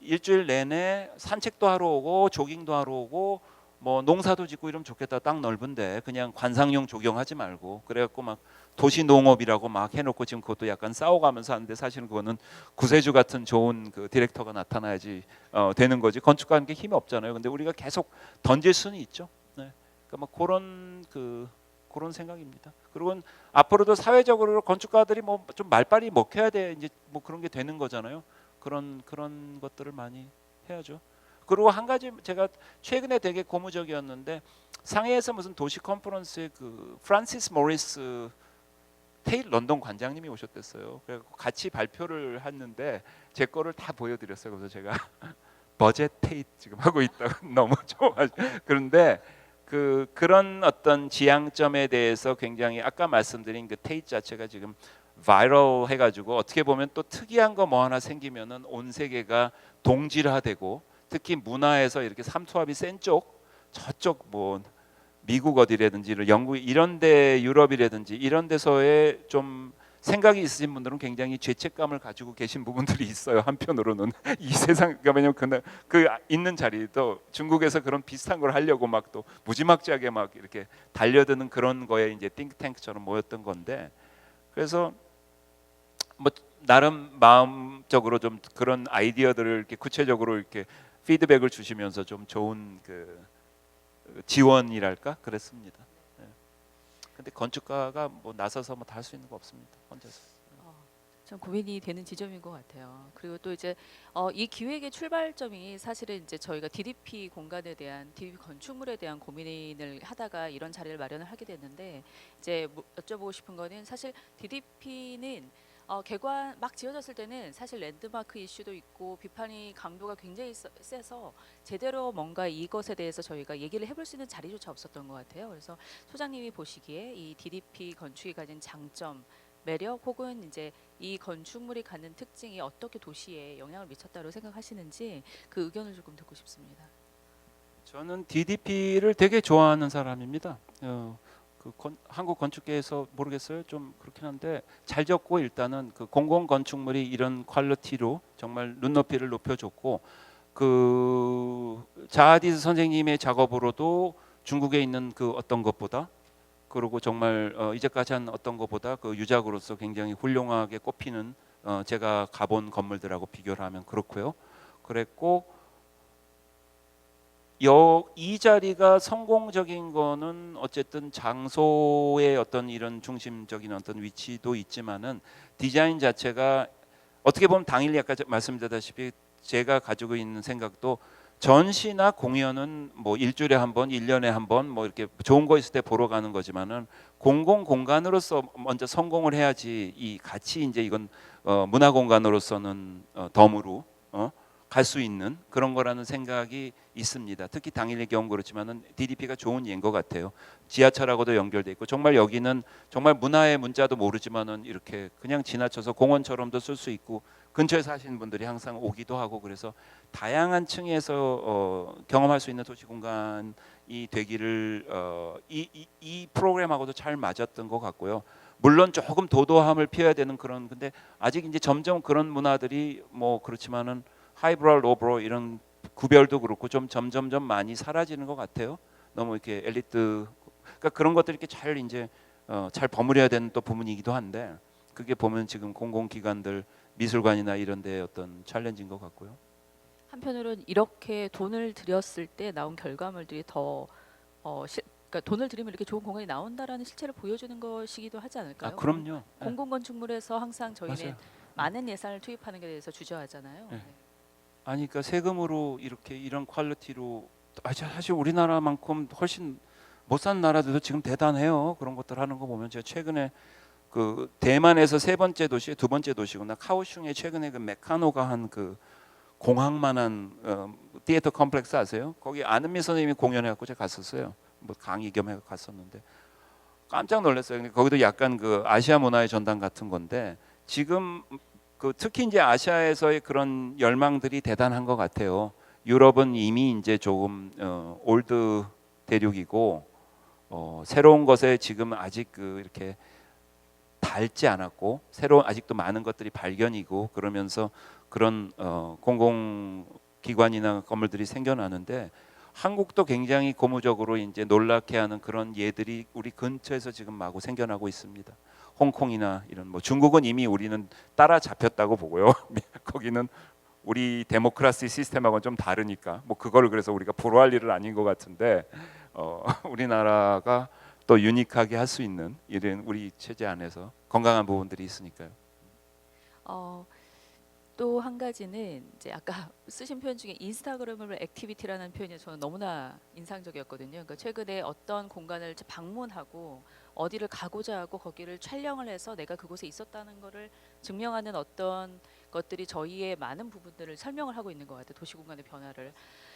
일주일 내내 산책도 하러 오고 조깅도 하러 오고 뭐 농사도 짓고 이러면 좋겠다. 땅 넓은데 그냥 관상용 조경하지 말고 그래갖고 막 도시 농업이라고 막 해놓고 지금 그것도 약간 싸워가면서 하는데, 사실은 그거는 구세주 같은 좋은 그 디렉터가 나타나야지 되는 거지. 건축가는 게 힘이 없잖아요. 근데 우리가 계속 던질 수는 있죠. 네. 그러니까 뭐 그런 생각입니다. 그리고 앞으로도 사회적으로 건축가들이 뭐 좀 말빨이 먹혀야 돼 이제 뭐 그런 게 되는 거잖아요. 그런 것들을 많이 해야죠. 그리고 한 가지 제가 최근에 되게 고무적이었는데, 상해에서 무슨 도시 컨퍼런스에 그 프란시스 모리스 테일 런던 관장님이 오셨댔어요. 그래서 같이 발표를 했는데 제 거를 다 보여드렸어요. 그래서 제가 버젯 테이트 지금 하고 있다고 너무 좋아. 그런데 그런 어떤 지향점에 대해서 굉장히 아까 말씀드린 그 테이트 자체가 지금 바이럴 해가지고 어떻게 보면 또 특이한 거 뭐 하나 생기면은 온 세계가 동질화되고, 특히 문화에서 이렇게 삼투압이 센 쪽 저쪽 뭐 미국 어디라든지 영국 이런데 유럽이라든지 이런 데서의 좀 생각이 있으신 분들은 굉장히 죄책감을 가지고 계신 부분들이 있어요. 한편으로는 이 세상 왜냐면 그 있는 자리도 중국에서 그런 비슷한 걸 하려고 막 또 무지막지하게 막 이렇게 달려드는 그런 거에 이제 띵크탱크처럼 모였던 건데, 그래서 뭐 나름 마음적으로 좀 그런 아이디어들을 이렇게 구체적으로 이렇게 피드백을 주시면서 좀 좋은 그 지원이랄까 그랬습니다. 예. 근데 건축가가 뭐 나서서 뭐 다 할 수 있는 거 없습니다. 혼자서. 어, 좀 고민이 되는 지점인 것 같아요. 그리고 또 이제 이 기획의 출발점이 사실은 이제 저희가 DDP 공간에 대한 DDP 건축물에 대한 고민을 하다가 이런 자리를 마련을 하게 됐는데 이제 여쭤보고 싶은 거는 사실 DDP는 개관 막 지어졌을 때는 사실 랜드마크 이슈도 있고 비판이 강도가 굉장히 세서 제대로 뭔가 이것에 대해서 저희가 얘기를 해볼 수 있는 자리조차 없었던 것 같아요. 그래서 소장님이 보시기에 이 DDP 건축이 가진 장점, 매력 혹은 이제 이 건축물이 갖는 특징이 어떻게 도시에 영향을 미쳤다고 생각하시는지 그 의견을 조금 듣고 싶습니다. 저는 DDP를 되게 좋아하는 사람입니다. 한국 건축계에서 모르겠어요. 좀 그렇긴 한데 잘 적고 일단은 그 공공 건축물이 이런 퀄리티로 정말 눈높이를 높여줬고 그 자하디스 선생님의 작업으로도 중국에 있는 그 어떤 것보다 그리고 정말 이제까지 한 어떤 것보다 그 유작으로서 굉장히 훌륭하게 꼽히는 제가 가본 건물들하고 비교를 하면 그렇고요. 그랬고 이 자리가 성공적인 거는 어쨌든 장소의 어떤 이런 중심적인 어떤 위치도 있지만은 디자인 자체가 어떻게 보면 당일 아까 말씀드렸다시피 제가 가지고 있는 생각도 전시나 공연은 뭐 일주일에 한 번, 1년에 한 번 뭐 이렇게 좋은 거 있을 때 보러 가는 거지만은 공공 공간으로서 먼저 성공을 해야지 이 같이 이제 이건 문화 공간으로서는 덤으로 갈 수 있는 그런 거라는 생각이 있습니다. 특히 당일의 경우 그렇지만은 DDP가 좋은 예인 것 같아요. 지하철하고도 연결돼 있고 정말 여기는 정말 문화의 문자도 모르지만은 이렇게 그냥 지나쳐서 공원처럼도 쓸 수 있고 근처에 사시는 분들이 항상 오기도 하고 그래서 다양한 층에서 경험할 수 있는 도시 공간이 되기를 이 프로그램하고도 잘 맞았던 것 같고요. 물론 조금 도도함을 피해야 되는 그런 근데 아직 이제 점점 그런 문화들이 뭐 그렇지만은 하이브로 로브로 이런 구별도 그렇고 좀 점점점 많이 사라지는 것 같아요. 너무 이렇게 엘리트 그러니까 그런 것들 이렇게 잘 이제 잘 버무려야 되는 또 부분이기도 한데 그게 보면 지금 공공기관들 미술관이나 이런 데의 어떤 챌린지인 것 같고요. 한편으로는 이렇게 돈을 들였을 때 나온 결과물들이 더 그러니까 돈을 들이면 이렇게 좋은 공간이 나온다라는 실체를 보여주는 것이기도 하지 아 않을까요? 그럼요. 네, 공공건축물에서 항상 저희는 맞아요. 많은 예산을 투입하는 게 대해서 주저하잖아요. 네. 네. 아니 그러니까 세금으로 이렇게 이런 퀄리티로 사실 우리나라만큼 훨씬 못 사는 나라들도 지금 대단해요. 그런 것들 하는 거 보면 제가 최근에 그 대만에서 세 번째 도시, 두 번째 도시구나 카오슝에 최근에 그 메카노가 한 그 공항만한 티에터 컴플렉스 아세요? 거기 안은미 선생님이 공연해갖고 제가 갔었어요. 뭐 강의 겸 해서 갔었는데 깜짝 놀랐어요. 근데 거기도 약간 그 아시아 문화의 전당 같은 건데 지금 그 특히 이제 아시아에서의 그런 열망들이 대단한 것 같아요. 유럽은 이미 이제 조금 올드 대륙이고 새로운 것에 지금 아직 그 이렇게 닳지 않았고 새로운 아직도 많은 것들이 발견이고 그러면서 그런 공공기관이나 건물들이 생겨나는데 한국도 굉장히 고무적으로 이제 놀랍게 하는 그런 예들이 우리 근처에서 지금 마구 생겨나고 있습니다. 홍콩이나 이런 뭐 중국은 이미 우리는 따라잡혔다고 보고요. 거기는 우리 데모크라시 시스템하고는 좀 다르니까 뭐 그거를 그래서 우리가 불허할 일은 아닌 것 같은데 우리나라가 또 유니크하게 할 수 있는 이런 우리 체제 안에서 건강한 부분들이 있으니까요. 어, 또 한 가지는 이제 아까 쓰신 표현 중에 인스타그램을 액티비티라는 표현이 저는 너무나 인상적이었거든요. 그러니까 최근에 어떤 공간을 방문하고 어디를 가고자 하고 거기를 촬영을 해서 내가 그곳에 있었다는 것을 증명하는 어떤 것들이 저희의 많은 부분들을 설명을 하고 있는 것 같아요. 도시 공간의 변화를.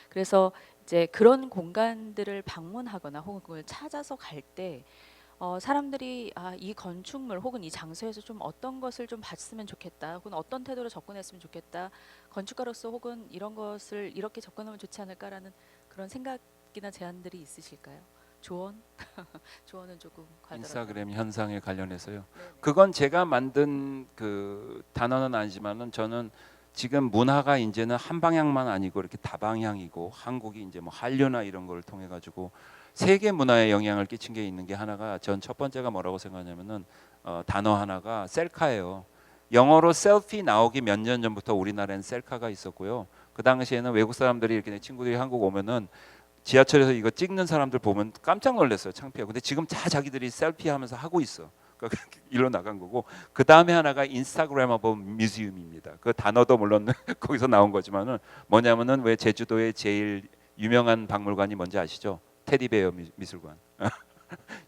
그래서 이제 그런 공간들을 방문하거나 혹은 그걸 찾아서 갈때 사람들이 이 건축물 혹은 이 장소에서 좀 어떤 것을 좀 봤으면 좋겠다 혹은 어떤 태도로 접근했으면 좋겠다 건축가로서 혹은 이런 것을 이렇게 접근하면 좋지 않을까라는 그런 생각이나 제안들이 있으실까요? 조언? 조언은 조금 과다로 인스타그램 현상에 관련해서요. 네네. 그건 제가 만든 그 단어는 아니지만은 저는 지금 문화가 이제는 한 방향만 아니고 이렇게 다방향이고 한국이 이제 뭐 한류나 이런 걸 통해 가지고 세계 문화에 영향을 끼친 게 있는 게 하나가 전 첫 번째가 뭐라고 생각하냐면은 단어 하나가 셀카예요. 영어로 셀피 나오기 몇 년 전부터 우리나라엔 셀카가 있었고요. 그 당시에는 외국 사람들이 이렇게 내 친구들이 한국 오면은 지하철에서 이거 찍는 사람들 보면 깜짝 놀랐어요. 창피하고. 근데 지금 다 자기들이 셀피 하면서 하고 있어. 그러니까 일로 나간 거고 그 다음에 하나가 인스타그래머블 뮤지엄입니다. 그 단어도 물론 거기서 나온 거지만은 뭐냐면은 왜 제주도의 제일 유명한 박물관이 뭔지 아시죠? 테디베어 미술관.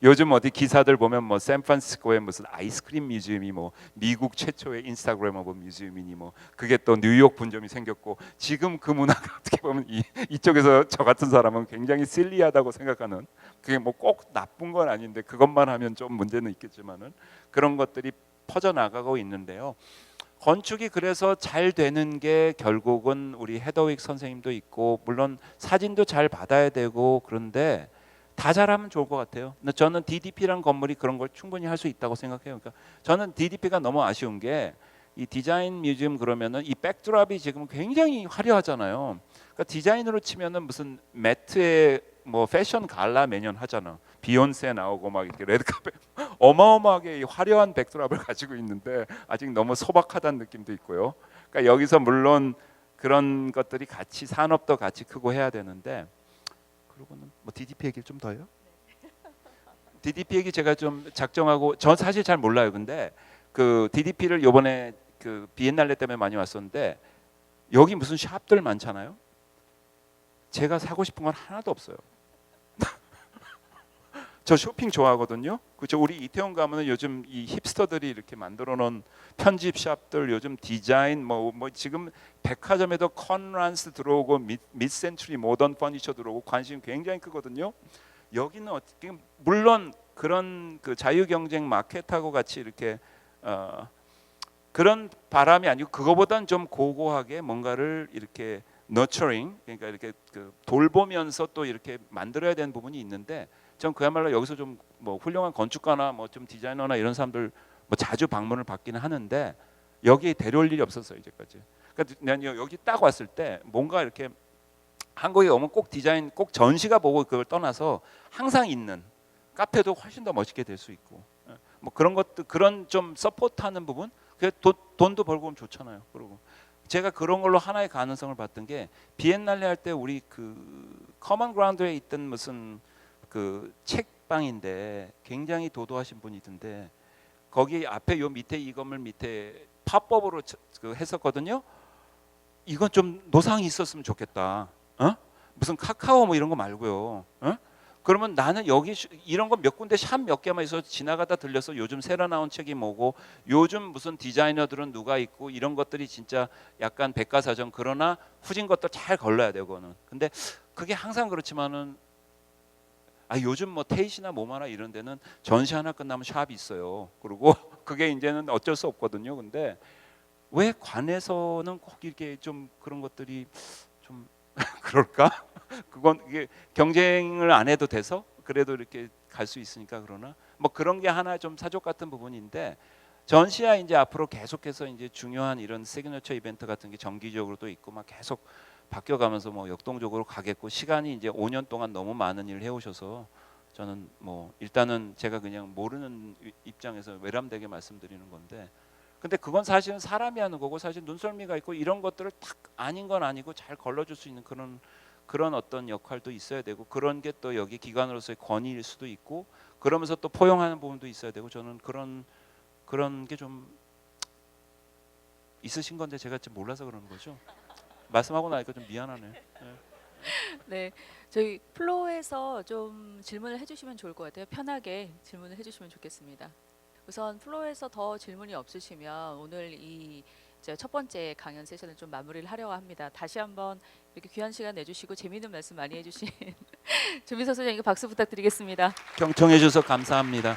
요즘 어디 기사들 보면 뭐 샌프란시스코에 무슨 아이스크림 뮤지엄이 뭐 미국 최초의 인스타그래머블 뮤지엄이니 뭐 그게 또 뉴욕 분점이 생겼고 지금 그 문화가 어떻게 보면 이쪽에서 저 같은 사람은 굉장히 실리하다고 생각하는 그게 뭐 꼭 나쁜 건 아닌데 그것만 하면 좀 문제는 있겠지만은 그런 것들이 퍼져 나가고 있는데요. 건축이 그래서 잘 되는 게 결국은 우리 헤더윅 선생님도 있고 물론 사진도 잘 받아야 되고 그런데 다 잘하면 좋을 것 같아요. 근데 저는 DDP라는 건물이 그런 걸 충분히 할 수 있다고 생각해요. 그러니까 저는 DDP가 너무 아쉬운 게 이 디자인 뮤지엄 그러면은 이 백드랍이 지금 굉장히 화려하잖아요. 그러니까 디자인으로 치면은 무슨 매트에 뭐 패션 갈라 매년 하잖아. 비욘세 나오고 막 이렇게 레드카펫 어마어마하게 이 화려한 백드랍을 가지고 있는데 아직 너무 소박하다는 느낌도 있고요. 그러니까 여기서 물론 그런 것들이 같이 산업도 같이 크고 해야 되는데 그러고는 뭐 DDP 얘기를 좀 더요? DDP 얘기 제가 좀 작정하고 저 사실 잘 몰라요. 근데 그 DDP를 요번에 그 비엔날레 때문에 많이 왔었는데 여기 무슨 샵들 많잖아요. 제가 사고 싶은 건 하나도 없어요. 저 쇼핑 좋아하거든요. 그죠? 우리 이태원 가면은 요즘 이 힙스터들이 이렇게 만들어 놓은 편집 샵들 요즘 디자인 뭐 지금 백화점에도 컨란스 들어오고 미센츄리 모던 퍼니처 들어오고 관심 굉장히 크거든요. 여기는 어떻게 물론 그런 그 자유 경쟁 마켓하고 같이 이렇게 그런 바람이 아니고 그거보단 좀 고고하게 뭔가를 이렇게 너처링 그러니까 이렇게 그 돌보면서 또 이렇게 만들어야 되는 부분이 있는데 전 그야말로 여기서 좀 뭐 훌륭한 건축가나 뭐 좀 디자이너나 이런 사람들 뭐 자주 방문을 받기는 하는데 여기에 데려올 일이 없었어요 이제까지. 그러니까 난 여기 딱 왔을 때 뭔가 이렇게 한국에 오면 꼭 디자인 꼭 전시가 보고 그걸 떠나서 항상 있는 카페도 훨씬 더 멋있게 될 수 있고 뭐 그런 것도 그런 좀 서포트하는 부분 그 돈도 벌고 오면 좋잖아요. 그리고 제가 그런 걸로 하나의 가능성을 봤던 게 비엔날레 할 때 우리 그 커먼 그라운드에 있던 무슨 그 책방인데 굉장히 도도하신 분이 있던데 거기 앞에 요 밑에 이 건물 밑에 팝업으로 그 했었거든요. 이건 좀 노상이 있었으면 좋겠다. 무슨 카카오 뭐 이런 거 말고요. 그러면 나는 여기 이런 거 몇 군데 샵 몇 개만 있어서 지나가다 들려서 요즘 새로 나온 책이 뭐고 요즘 무슨 디자이너들은 누가 있고 이런 것들이 진짜 약간 백과사전 그러나 후진 것도 잘 걸러야 되고는. 근데 그게 항상 그렇지만은 요즘 뭐 테이시나 모마나 이런 데는 전시 하나 끝나면 샵이 있어요. 그리고 그게 이제는 어쩔 수 없거든요. 근데 왜 관에서는 꼭 이렇게 좀 그런 것들이 좀 그럴까? 그건 이게 경쟁을 안 해도 돼서 그래도 이렇게 갈 수 있으니까 그러나 뭐 그런 게 하나 좀 사족 같은 부분인데 전시야 이제 앞으로 계속해서 이제 중요한 이런 시그니처 이벤트 같은 게 정기적으로 또 있고 막 계속 바뀌어가면서 뭐 역동적으로 가겠고 시간이 이제 5년 동안 너무 많은 일을 해오셔서 저는 뭐 일단은 제가 그냥 모르는 입장에서 외람되게 말씀드리는 건데 근데 그건 사실은 사람이 하는 거고 사실 눈썰미가 있고 이런 것들을 딱 아닌 건 아니고 잘 걸러줄 수 있는 그런 어떤 역할도 있어야 되고 그런 게 또 여기 기관으로서의 권위일 수도 있고 그러면서 또 포용하는 부분도 있어야 되고 저는 그런 게 좀 있으신 건데 제가 좀 몰라서 그러는 거죠. 말씀하고 나니까 좀 미안하네요. 네, 저희 플로어에서 좀 질문을 해주시면 좋을 것 같아요. 편하게 질문을 해주시면 좋겠습니다. 우선 플로어에서 더 질문이 없으시면 오늘 이 이제 첫 번째 강연 세션을 좀 마무리를 하려고 합니다. 다시 한번 이렇게 귀한 시간 내주시고 재미있는 말씀 많이 해주신 조민석 소장님께 박수 부탁드리겠습니다. 경청해 주셔서 감사합니다.